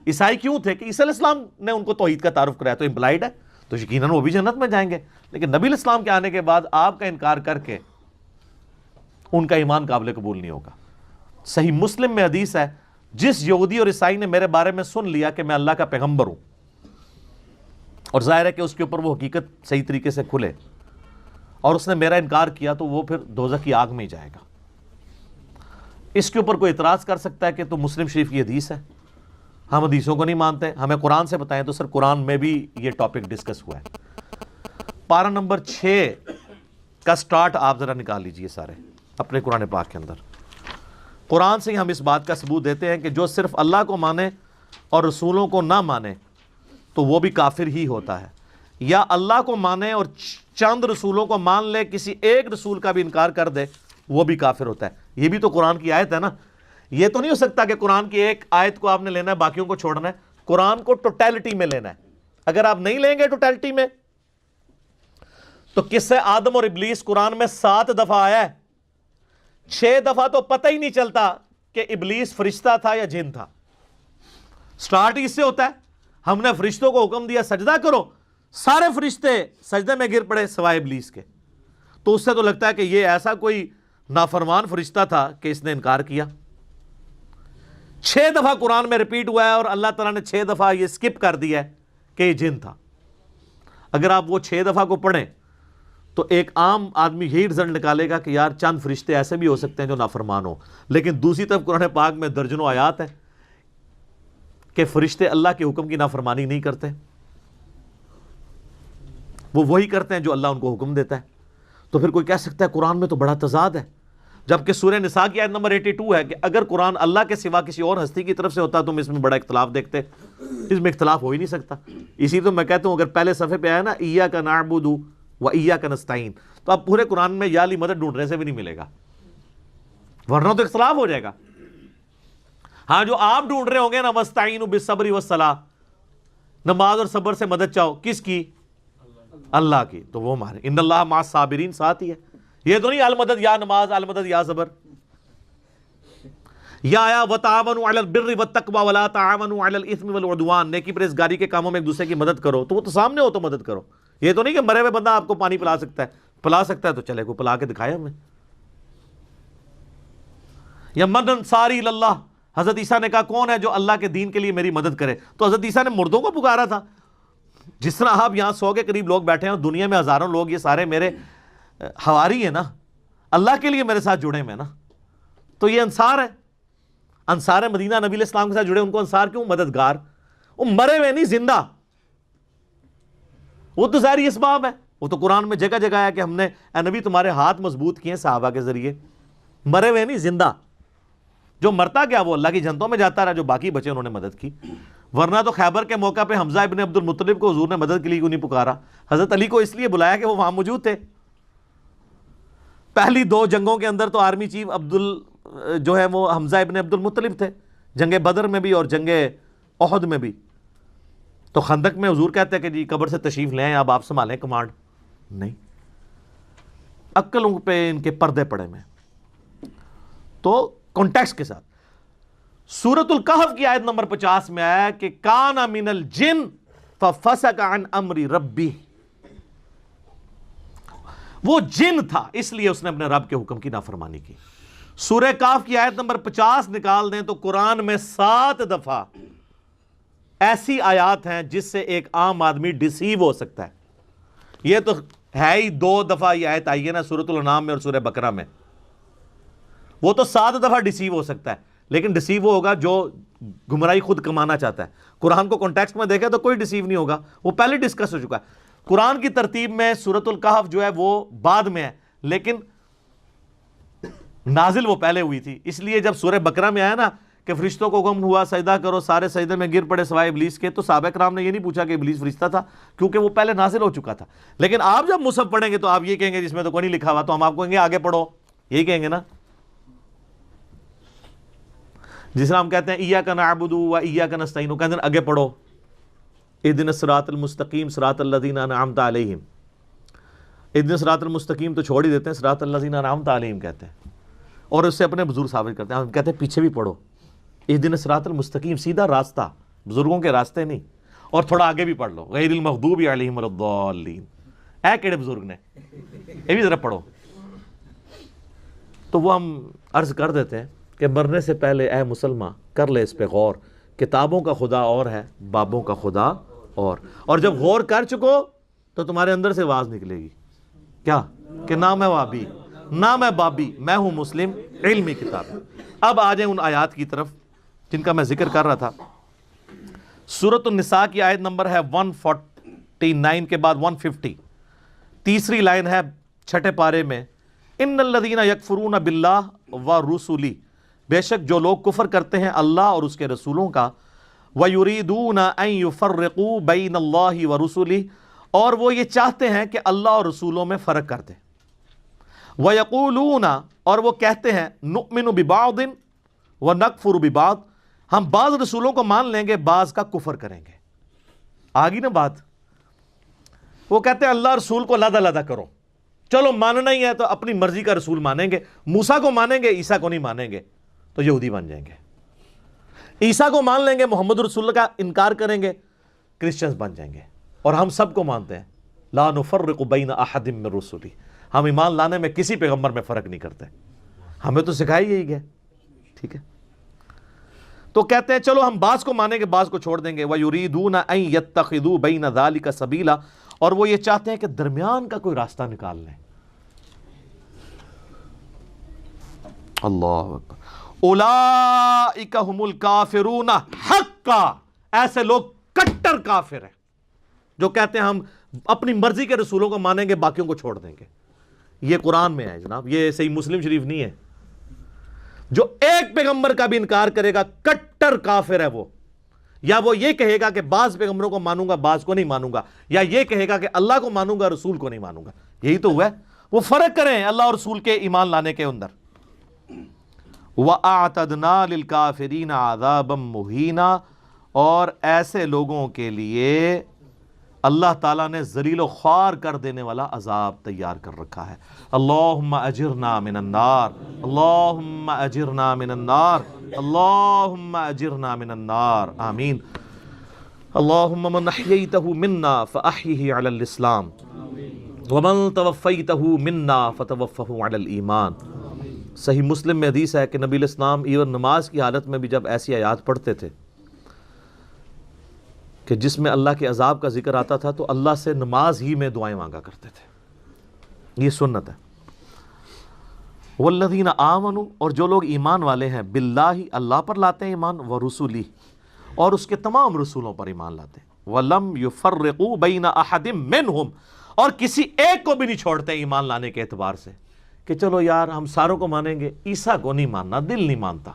عیسائی کیوں تھے؟ کہ عیسیٰ علیہ السلام نے ان کو توحید کا تعارف کرایا، تو امپلائڈ ہے، تو یقیناً وہ بھی جنت میں جائیں گے۔ لیکن نبی علیہ السلام کے آنے کے بعد آپ کا انکار کر کے ان کا ایمان قابل قبول نہیں ہوگا۔ صحیح مسلم میں حدیث ہے، جس یہودی اور عیسائی نے میرے بارے میں سن لیا کہ میں اللہ کا پیغمبر ہوں، اور ظاہر ہے کہ اس کے اوپر وہ حقیقت صحیح طریقے سے کھلے، اور اس نے میرا انکار کیا، تو وہ پھر دوزخ کی آگ میں ہی جائے گا۔ اس کے اوپر کوئی اعتراض کر سکتا ہے کہ تو مسلم شریف کی حدیث ہے، ہم حدیثوں کو نہیں مانتے، ہمیں قرآن سے بتائیں، تو سر قرآن میں بھی یہ ٹاپک ڈسکس ہوا ہے۔ پارہ نمبر 6 کا سٹارٹ آپ ذرا نکال لیجئے سارے اپنے قرآن پاک کے اندر۔ قرآن سے ہی ہم اس بات کا ثبوت دیتے ہیں کہ جو صرف اللہ کو مانے اور رسولوں کو نہ مانے تو وہ بھی کافر ہی ہوتا ہے، یا اللہ کو مانے اور چند رسولوں کو مان لے، کسی ایک رسول کا بھی انکار کر دے، وہ بھی کافر ہوتا ہے۔ یہ بھی تو قرآن کی آیت ہے نا۔ یہ تو نہیں ہو سکتا کہ قرآن کی ایک آیت کو آپ نے لینا ہے، باقیوں کو چھوڑنا ہے۔ قرآن کو ٹوٹیلٹی میں لینا ہے۔ اگر آپ نہیں لیں گے ٹوٹیلٹی میں تو قصہ آدم اور ابلیس قرآن میں 7 دفعہ آیا ہے، 6 دفعہ تو پتہ ہی نہیں چلتا کہ ابلیس فرشتہ تھا یا جن تھا۔ سٹارٹ اس سے ہوتا ہے، ہم نے فرشتوں کو حکم دیا سجدہ کرو، سارے فرشتے سجدے میں گر پڑے سوائے ابلیس کے، تو اس سے تو لگتا ہے کہ یہ ایسا کوئی نافرمان فرشتہ تھا کہ اس نے انکار کیا۔ 6 دفعہ قرآن میں ریپیٹ ہوا ہے، اور اللہ تعالیٰ نے 6 دفعہ یہ سکپ کر دیا ہے کہ یہ جن تھا۔ اگر آپ وہ 6 دفعہ کو پڑھیں تو ایک عام آدمی یہی رزلٹ نکالے گا کہ یار چند فرشتے ایسے بھی ہو سکتے ہیں جو نافرمان ہو، لیکن دوسری طرف قرآن پاک میں درجنوں آیات ہیں کہ فرشتے اللہ کے حکم کی نافرمانی نہیں کرتے، وہ وہی کرتے ہیں جو اللہ ان کو حکم دیتا ہے۔ تو پھر کوئی کہہ سکتا ہے قرآن میں تو بڑا تضاد ہے، جبکہ سورہ نساء کی آیت نمبر 82 ہے کہ اگر قرآن اللہ کے سوا کسی اور ہستی کی طرف سے ہوتا تو تم اس میں بڑا اختلاف دیکھتے، اس میں اختلاف ہو ہی نہیں سکتا۔ اسی تو میں کہتا ہوں اگر پہلے صفحے پہ آیا نا ایاک نعبد و ایاک نستعین، تو اب پورے قرآن میں یا علی مدد ڈھونڈنے سے بھی نہیں ملے گا، ورنہ تو اختلاف ہو جائے گا۔ ہاں جو آپ ڈھونڈ رہے ہوں گے نا مستعینوا بالصبر والصلاۃ، نماز اور صبر سے مدد چاہو، کس کی؟ اللہ کی، تو وہ ہمارے ان اللہ مع الصابرین ساتھ ہی ہے۔ یہ تو نہیں المدد یا نماز، المدد یا صبر۔ یا آیا وتعاونوا علی البر والتقوی ولا تعاونوا علی الاثم والعدوان، نیکی پرہیزگاری کے کاموں میں ایک دوسرے کی مدد کرو، تو وہ تو سامنے ہو تو مدد کرو۔ یہ تو نہیں کہ مرے ہوئے بندہ آپ کو پانی پلا سکتا ہے تو چلے کو پلا کے دکھائے ہمیں۔ یا من انصاری اللہ، حضرت عیسیٰ نے کہا کون ہے جو اللہ کے دین کے لیے میری مدد کرے، تو حضرت عیسیٰ نے مردوں کو پکارا تھا۔ جس طرح آپ یہاں 100 کے قریب لوگ بیٹھے ہیں، دنیا میں ہزاروں لوگ، یہ سارے میرے حواری ہیں نا، اللہ کے لیے میرے ساتھ جڑے ہوئے نا، تو یہ انصار ہے۔ انصار مدینہ نبی علیہ السلام کے ساتھ جڑے، ان کو انصار کیوں؟ مددگار۔ وہ مرے ہوئے نہیں، زندہ، وہ تو ظاہری اسباب ہے۔ وہ تو قرآن میں جگہ جگہ ہے کہ ہم نے اے نبی تمہارے ہاتھ مضبوط کیے صحابہ کے ذریعے، مرے ہوئے نہیں، زندہ. جو مرتا گیا وہ اللہ کی جنتوں میں جاتا رہا، جو باقی بچے انہوں نے مدد کی. ورنہ تو خیبر کے موقع پہ حمزہ ابن عبد المطلب کو حضور نے مدد کے لیے کیوں نہیں پکارا؟ حضرت علی کو اس لیے بلایا کہ وہ وہاں موجود تھے. پہلی 2 جنگوں کے اندر تو آرمی چیف جو ہے وہ حمزہ ابن عبد المطلب تھے، جنگ بدر میں بھی اور جنگ احد میں بھی. تو خندق میں حضور کہتے ہیں کہ جی قبر سے تشریف لے آئیں، اب آپ سنبھالیں کمانڈ. نہیں، عقلوں پہ ان کے پردے پڑے میں. تو کانٹیکسٹ کے ساتھ سورۃ الکہف کی آیت نمبر 50 میں آیا کہ کان من الجن ففسق عن امر ربی، وہ جن تھا اس لیے اس نے اپنے رب کے حکم کی نافرمانی کی. سورہ کہف کی آیت نمبر 50 نکال دیں تو قرآن میں 7 دفعہ ایسی آیات ہیں جس سے ایک عام آدمی ڈسیو ہو سکتا ہے. یہ تو ہے ہی 2 دفعہ یہ آیت آئی ہے نا سورۃ الانعام میں اور سورہ بقرہ میں. وہ تو 7 دفعہ ڈسیو ہو سکتا ہے، لیکن ڈسیو وہ ہوگا جو گمراہی خود کمانا چاہتا ہے. قرآن کو کانٹیکسٹ میں دیکھیں تو کوئی ڈسیو نہیں ہوگا، وہ پہلے ڈسکس ہو چکا ہے. قرآن کی ترتیب میں سورۃ الکہف جو ہے وہ بعد میں ہے، لیکن نازل وہ پہلے ہوئی تھی. اس لیے جب سورہ بقرہ میں آیا نا کہ فرشتوں کو حکم ہوا سجدہ کرو، سارے سجدے میں گر پڑے سوائے ابلیس کے، تو صحابہ کرام نے یہ نہیں پوچھا کہ ابلیس فرشتہ تھا، کیونکہ وہ پہلے نازل ہو چکا تھا. لیکن آپ جب مصحف پڑھیں گے تو آپ یہ کہیں گے جس میں تو کوئی نہیں لکھا ہوا، تو ہم آپ کو کہیں گے آگے پڑھو، یہی کہیں گے نا. جس طرح ہم کہتے ہیں ایاک نعبد و ایاک نستعین، وہ کہتے ہیں آگے پڑھو اہدنا الصراط المستقیم صراط الذین انعمت علیہم. اہدنا الصراط المستقیم تو چھوڑ ہی دیتے ہیں، صراط الذین انعمت علیہم کہتے ہیں اور اس سے اپنے بزرگ ثابت کرتے ہیں. ہم کہتے ہیں پیچھے بھی پڑھو اہدنا الصراط المستقیم، سیدھا راستہ، بزرگوں کے راستے نہیں. اور تھوڑا آگے بھی پڑھ لو غیر المغضوب علیہم ولا الضالین. اے کیڑے بزرگ نے، یہ بھی ذرا پڑھو. تو وہ ہم عرض کر دیتے ہیں کہ مرنے سے پہلے اے مسلمان کر لے اس پہ غور. کتابوں کا خدا اور ہے، بابوں کا خدا اور جب غور کر چکو تو تمہارے اندر سے آواز نکلے گی کیا کہ نہ میں وابی نہ میں بابی، میں ہوں مسلم علمی کتاب. اب آ جائیں ان آیات کی طرف جن کا میں ذکر کر رہا تھا. سورۃ النساء کی آیت نمبر ہے 149 کے بعد 150، تیسری لائن ہے 6 پارے میں، ان الذین یکفرون باللہ ورسلہ، بے شک جو لوگ کفر کرتے ہیں اللہ اور اس کے رسولوں کا، وَيُرِيدُونَ أَن يُفَرِّقُوا بَيْنَ اللَّهِ وَرُسُلِهِ، اور وہ یہ چاہتے ہیں کہ اللہ اور رسولوں میں فرق کر دیں. وَيَقُولُونَ، اور وہ کہتے ہیں، نُؤْمِنُ بِبَعْضٍ وَنَكْفُرُ بِبَعْضٍ، ہم بعض رسولوں کو مان لیں گے بعض کا کفر کریں گے. آگی نا بات. وہ کہتے ہیں اللہ رسول کو علیحدہ علیحدہ کرو، چلو ماننا ہی ہے تو اپنی مرضی کا رسول مانیں گے، موسیٰ کو مانیں گے عیسیٰ کو نہیں مانیں گے تو یہودی بن جائیں گے. عیسیٰ کو مان لیں گے محمد رسول اللہ کا انکار کریں گے کرسچنز بن جائیں گے. اور ہم سب کو مانتے ہیں لا نفرق بین احد من رسلی، ہم ایمان لانے میں کسی پیغمبر میں فرق نہیں کرتے، ہمیں تو سکھائی یہی گیا. ٹھیک ہے، تو کہتے ہیں چلو ہم بعض کو مانیں گے بعض کو چھوڑ دیں گے. وَيُرِيدُونَ أَن يَتَّخِذُوا بَيْنَ ذَلِكَ سَبِيلًا، اور وہ یہ چاہتے ہیں کہ درمیان کا کوئی راستہ نکال لیں. اللہ اکبر. اولئک هم الکافرون حقا، ایسے لوگ کٹر کافر ہیں جو کہتے ہیں ہم اپنی مرضی کے رسولوں کو مانیں گے باقیوں کو چھوڑ دیں گے. یہ قرآن میں ہے جناب، یہ صحیح مسلم شریف نہیں ہے. جو ایک پیغمبر کا بھی انکار کرے گا کٹر کافر ہے وہ. یا وہ یہ کہے گا کہ بعض پیغمبروں کو مانوں گا بعض کو نہیں مانوں گا، یا یہ کہے گا کہ اللہ کو مانوں گا رسول کو نہیں مانوں گا. یہی تو ہوا ہے. وہ فرق کریں اللہ اور رسول کے ایمان لانے کے اندر. وَأَعْتَدْنَا لِلْكَافِرِينَ عَذَابًا مُهِينًا، اور ایسے لوگوں کے لیے اللہ تعالیٰ نے ذلیل و خوار کر دینے والا عذاب تیار کر رکھا ہے. اللہم اجرنا من النار، اللہم اجرنا من النار، اللہم اجرنا من النار، آمین. اللہم من احییتہ منا فاحیہ علی الاسلام ومن توفیتہ منا فتوفہ علی الایمان. صحیح مسلم میں حدیث ہے کہ نبی علیہ السلام ایون نماز کی حالت میں بھی جب ایسی آیات پڑھتے تھے کہ جس میں اللہ کے عذاب کا ذکر آتا تھا تو اللہ سے نماز ہی میں دعائیں مانگا کرتے تھے. یہ سنت ہے. والذین آمنوا، اور جو لوگ ایمان والے ہیں، باللہ اللہ پر لاتے ہیں ایمان، ورسولہ، اور اس کے تمام رسولوں پر ایمان لاتے ہیں، ولم یفرقوا بین احد منہم، اور کسی ایک کو بھی نہیں چھوڑتے ایمان لانے کے اعتبار سے. کہ چلو یار ہم ساروں کو مانیں گے، عیسیٰ کو نہیں ماننا، دل نہیں مانتا،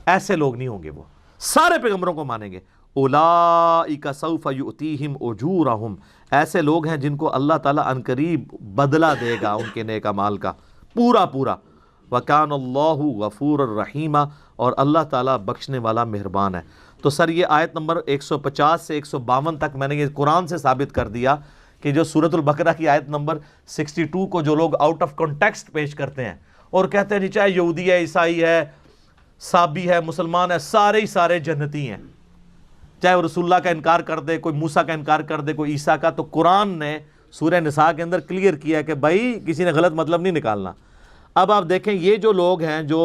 ایسے لوگ نہیں ہوں گے، وہ سارے پیغمبروں کو مانیں گے۔ اولئک سوف یؤتیہم اجورہم، ایسے لوگ ہیں جن کو اللہ تعالیٰ عنقریب بدلہ دے گا ان کے نیک اعمال کا پورا پورا۔ وَكَانَ اللَّهُ غَفُورًا رَحِيمًا، اور اللہ تعالیٰ بخشنے والا مہربان ہے۔ تو سر یہ آیت نمبر 150 سے 152 تک میں نے یہ قرآن سے ثابت کر دیا کہ جو سورۃ البقرہ کی آیت نمبر 62 کو جو لوگ آؤٹ آف کنٹیکسٹ پیش کرتے ہیں اور کہتے ہیں جی چاہے یہودی ہے، عیسائی ہے، صابی ہے، مسلمان ہے، سارے ہی سارے جنتی ہیں، چاہے وہ رسول اللہ کا انکار کر دے، کوئی موسیٰ کا انکار کر دے، کوئی عیسیٰ کا، تو قرآن نے سورہ نساء کے اندر کلیئر کیا ہے کہ بھائی کسی نے غلط مطلب نہیں نکالنا۔ اب آپ دیکھیں یہ جو لوگ ہیں جو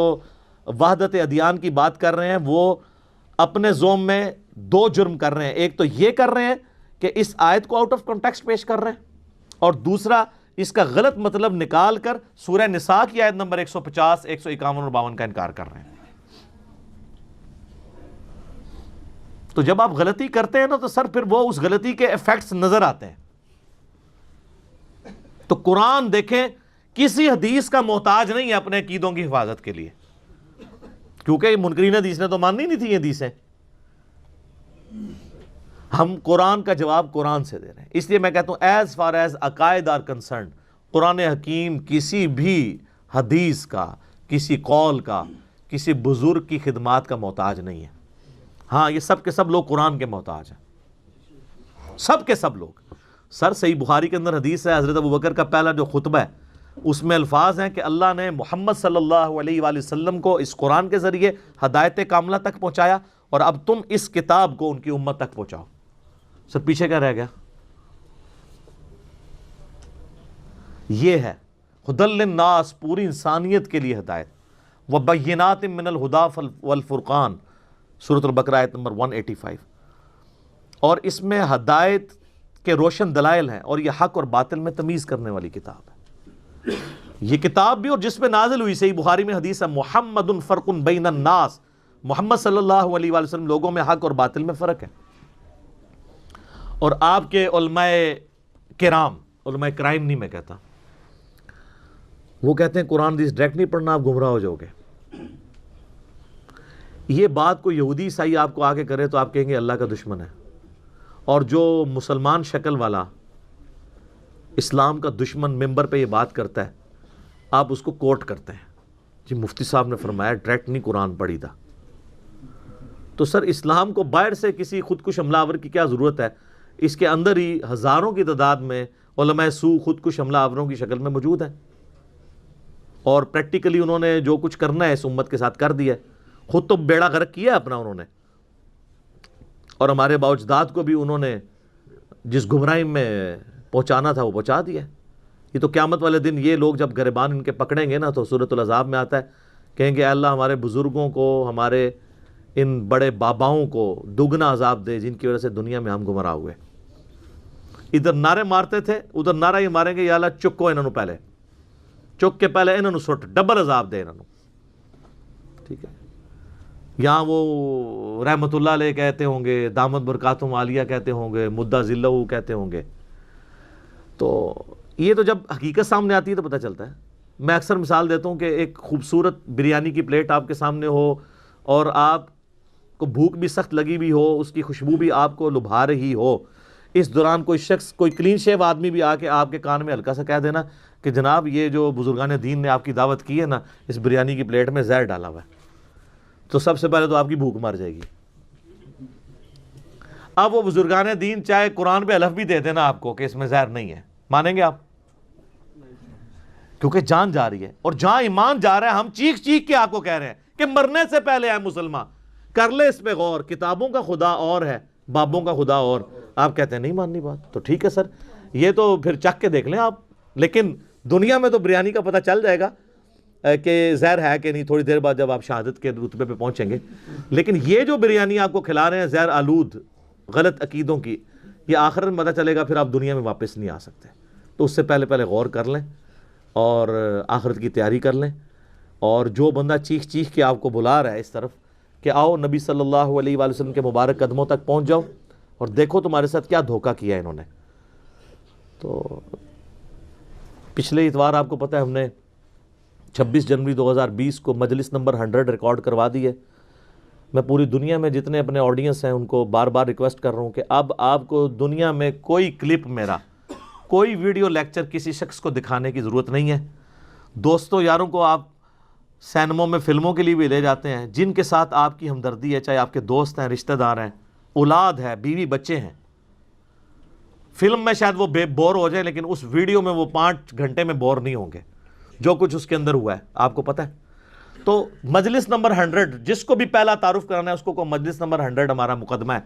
وحدت ادیان کی بات کر رہے ہیں، وہ اپنے زوم میں دو جرم کر رہے ہیں۔ ایک تو یہ کر رہے ہیں کہ اس آیت کو آؤٹ آف کنٹیکسٹ پیش کر رہے ہیں، اور دوسرا اس کا غلط مطلب نکال کر سورہ نساء کی آیت نمبر 150، 151 اور 52 کا انکار کر رہے ہیں۔ تو جب آپ غلطی کرتے ہیں نا تو سر پھر وہ اس غلطی کے ایفیکٹس نظر آتے ہیں۔ تو قرآن دیکھیں کسی حدیث کا محتاج نہیں ہے اپنے عقیدوں کی حفاظت کے لیے، کیونکہ منکرین حدیث نے تو ماننی نہیں تھی یہ حدیثیں۔ ہم قرآن کا جواب قرآن سے دے رہے ہیں، اس لیے میں کہتا ہوں ایز فار ایز عقائد آر کنسرنڈ، قرآن حکیم کسی بھی حدیث کا، کسی قول کا، کسی بزرگ کی خدمات کا محتاج نہیں ہے۔ ہاں یہ سب کے سب لوگ قرآن کے محتاج ہیں، سب کے سب لوگ۔ سر صحیح بخاری کے اندر حدیث ہے، حضرت ابوبکر کا پہلا جو خطبہ ہے اس میں الفاظ ہیں کہ اللہ نے محمد صلی اللہ علیہ وآلہ وسلم کو اس قرآن کے ذریعے ہدایت کاملہ تک پہنچایا، اور اب تم اس کتاب کو ان کی امت تک پہنچاؤ۔ سر پیچھے کیا رہ گیا؟ یہ ہے ہدی للناس، پوری انسانیت کے لیے ہدایت، وبینات من الہدی والفرقان، سورۃ البقرہ آیت نمبر 185۔ اور اس میں ہدایت کے روشن دلائل ہیں، اور یہ حق اور باطل میں تمیز کرنے والی کتاب ہے۔ یہ کتاب بھی اور جس پہ نازل ہوئی، صحیح بخاری میں حدیث ہے محمد فرق بین الناس، محمد صلی اللہ علیہ وآلہ وسلم لوگوں میں حق اور باطل میں فرق ہے۔ اور آپ کے علماء کرام، علماء کرائم نہیں میں کہتا، وہ کہتے ہیں قرآن حدیث ڈائریکٹ نہیں پڑھنا، آپ گمراہ ہو جاؤ گے۔ یہ بات کوئی یہودی عیسائی آپ کو آگے کرے تو آپ کہیں گے اللہ کا دشمن ہے، اور جو مسلمان شکل والا اسلام کا دشمن ممبر پہ یہ بات کرتا ہے آپ اس کو کوٹ کرتے ہیں، جی مفتی صاحب نے فرمایا ڈائریکٹ نہیں قرآن پڑھی تھا۔ تو سر اسلام کو باہر سے کسی خودکش حملہ آور کی کیا ضرورت ہے؟ اس کے اندر ہی ہزاروں کی تعداد میں علماء سو خودکش حملہ آوروں کی شکل میں موجود ہیں، اور پریکٹیکلی انہوں نے جو کچھ کرنا ہے اس امت کے ساتھ کر دیا ہے، خود تو بیڑا غرق کیا اپنا انہوں نے، اور ہمارے باوجداد کو بھی انہوں نے جس گمراہی میں پہنچانا تھا وہ پہنچا دیا۔ یہ تو قیامت والے دن یہ لوگ جب گریبان ان کے پکڑیں گے نا تو سورۃ العذاب میں آتا ہے، کہیں گے اے اللہ ہمارے بزرگوں کو، ہمارے ان بڑے باباؤں کو دگنا عذاب دے جن کی وجہ سے دنیا میں ہم گمراہ ہوئے۔ ادھر نعرے مارتے تھے، ادھر نعرہ ہی ماریں گے یا اللہ چکو انہوں نے، پہلے چک کے پہلے انہوں نے سٹ ڈبل عذاب دے انہوں نے، ٹھیک ہے۔ یہاں وہ رحمت اللہ علیہ کہتے ہوں گے، دامت برکاتہم عالیہ کہتے ہوں گے، مدہ ذلہ کہتے ہوں گے۔ تو یہ تو جب حقیقت سامنے آتی ہے تو پتہ چلتا ہے۔ میں اکثر مثال دیتا ہوں کہ ایک خوبصورت بریانی کی پلیٹ آپ کے سامنے ہو اور آپ کو بھوک بھی سخت لگی بھی ہو، اس کی خوشبو بھی آپ کو لبھا رہی ہو، اس دوران کوئی شخص، کوئی کلین شیو آدمی بھی آ کے آپ کے کان میں ہلکا سا کہہ دینا کہ جناب یہ جو بزرگان دین نے آپ کی دعوت کی ہے نا، اس بریانی کی پلیٹ میں زہر ڈالا ہوا ہے، تو سب سے پہلے تو آپ کی بھوک مر جائے گی۔ اب وہ بزرگان دین چاہے قرآن پہ حلف بھی دے دینا آپ کو کہ اس میں زہر نہیں ہے، مانیں گے آپ؟ کیونکہ جان جا رہی ہے، اور جہاں ایمان جا رہا ہے، ہم چیخ چیخ کے آپ کو کہہ رہے ہیں کہ مرنے سے پہلے ہے مسلمان، کر لے اس پہ غور، کتابوں کا خدا اور ہے، بابوں کا خدا اور۔ آپ کہتے ہیں نہیں ماننی بات، تو ٹھیک ہے سر، یہ تو پھر چکھ کے دیکھ لیں آپ، لیکن دنیا میں تو بریانی کا پتہ چل جائے گا کہ زہر ہے کہ نہیں تھوڑی دیر بعد جب آپ شہادت کے رتبے پہ پہنچیں گے۔ لیکن یہ جو بریانی آپ کو کھلا رہے ہیں زہر آلود غلط عقیدوں کی، یہ آخرت میں پتہ چلے گا، پھر آپ دنیا میں واپس نہیں آ سکتے۔ تو اس سے پہلے غور کر لیں اور آخرت کی تیاری کر لیں۔ اور جو بندہ چیخ چیخ کے آپ کو بلا رہا ہے اس طرف کہ آؤ نبی صلی اللہ علیہ وآلہ وسلم کے مبارک قدموں تک پہنچ جاؤ اور دیکھو تمہارے ساتھ کیا دھوکہ کیا انہوں نے، تو پچھلے اتوار آپ کو پتہ ہے ہم نے 26 جنوری 2020 کو مجلس نمبر 100 ریکارڈ کروا دی ہے. میں پوری دنیا میں جتنے اپنے آڈینس ہیں ان کو بار بار ریکویسٹ کر رہا ہوں کہ اب آپ کو دنیا میں کوئی کلپ میرا، کوئی ویڈیو لیکچر کسی شخص کو دکھانے کی ضرورت نہیں ہے. دوستوں یاروں کو آپ سینموں میں فلموں کے لیے بھی لے جاتے ہیں جن کے ساتھ آپ کی ہمدردی ہے، چاہے آپ کے دوست ہیں، رشتہ دار ہیں، اولاد ہے، بیوی بچے ہیں. فلم میں شاید وہ بور ہو جائیں لیکن اس ویڈیو میں وہ 5 گھنٹے میں بور نہیں ہوں گے. جو کچھ اس کے اندر ہوا ہے آپ کو پتہ ہے. تو مجلس نمبر 100 جس کو بھی پہلا تعارف کرانا ہے اس کو مجلس نمبر 100 ہمارا مقدمہ ہے.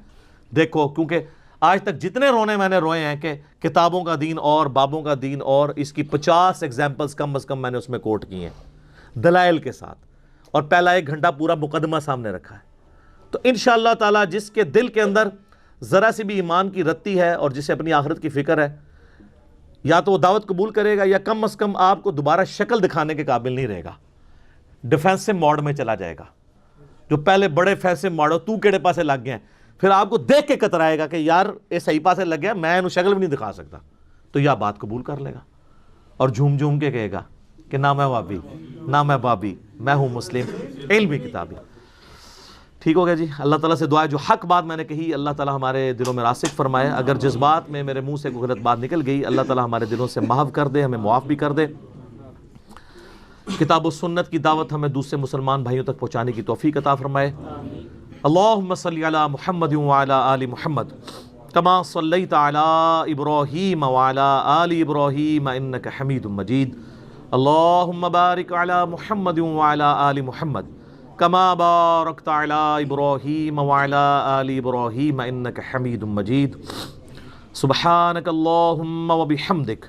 دیکھو کیونکہ آج تک جتنے رونے میں نے روئے ہیں کہ کتابوں کا دین اور بابوں کا دین اور اس کی 50 ایگزامپلز کم از کم میں نے اس میں کوٹ کی ہیں دلائل کے ساتھ، اور پہلا 1 گھنٹہ پورا مقدمہ سامنے رکھا ہے. تو انشاءاللہ تعالی جس کے دل کے اندر ذرا سی بھی ایمان کی رتی ہے اور جسے اپنی آخرت کی فکر ہے، یا تو وہ دعوت قبول کرے گا یا کم از کم آپ کو دوبارہ شکل دکھانے کے قابل نہیں رہے گا، ڈیفینسو موڈ میں چلا جائے گا. جو پہلے بڑے فیسے موڈ تو کیڑے پاسے لگ گئے ہیں، پھر آپ کو دیکھ کے کترائے گا کہ یار یہ صحیح پاسے لگ گیا، میں انہوں شکل بھی نہیں دکھا سکتا. تو یا بات قبول کر لے گا اور جھوم جھوم کے کہے گا کہ نہ میں وابی نہ میں بابی، میں ہوں مسلم علمی کتابی. ٹھیک ہو گیا جی. اللہ تعالیٰ سے دعا ہے جو حق بات میں نے کہی اللہ تعالیٰ ہمارے دلوں میں راسخ فرمائے. اگر جذبات میں میرے منہ سے کوئی غلط بات نکل گئی اللہ تعالیٰ ہمارے دلوں سے محو کر دے، ہمیں معاف بھی کر دے. کتاب و سنت کی دعوت ہمیں دوسرے مسلمان بھائیوں تک پہنچانے کی توفیق عطا فرمائے. اللہم صلی علی محمد وعلی آل محمد کما صلیت علی ابراہیم وعلی آل ابراہیم انک حمید مجید. اللہم بارک علی محمد وعلی آل محمد کما بارکت علی ابراہیم وعلی آل ابراہیم انک حمید مجید. سبحانک اللہم وبحمدک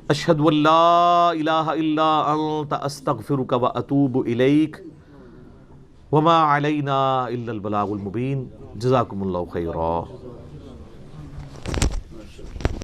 اشہد ان لا الہ الا انت استغفرک واتوب الیک وما علینا الا البلاغ المبین. جزاکم اللہ خیرا.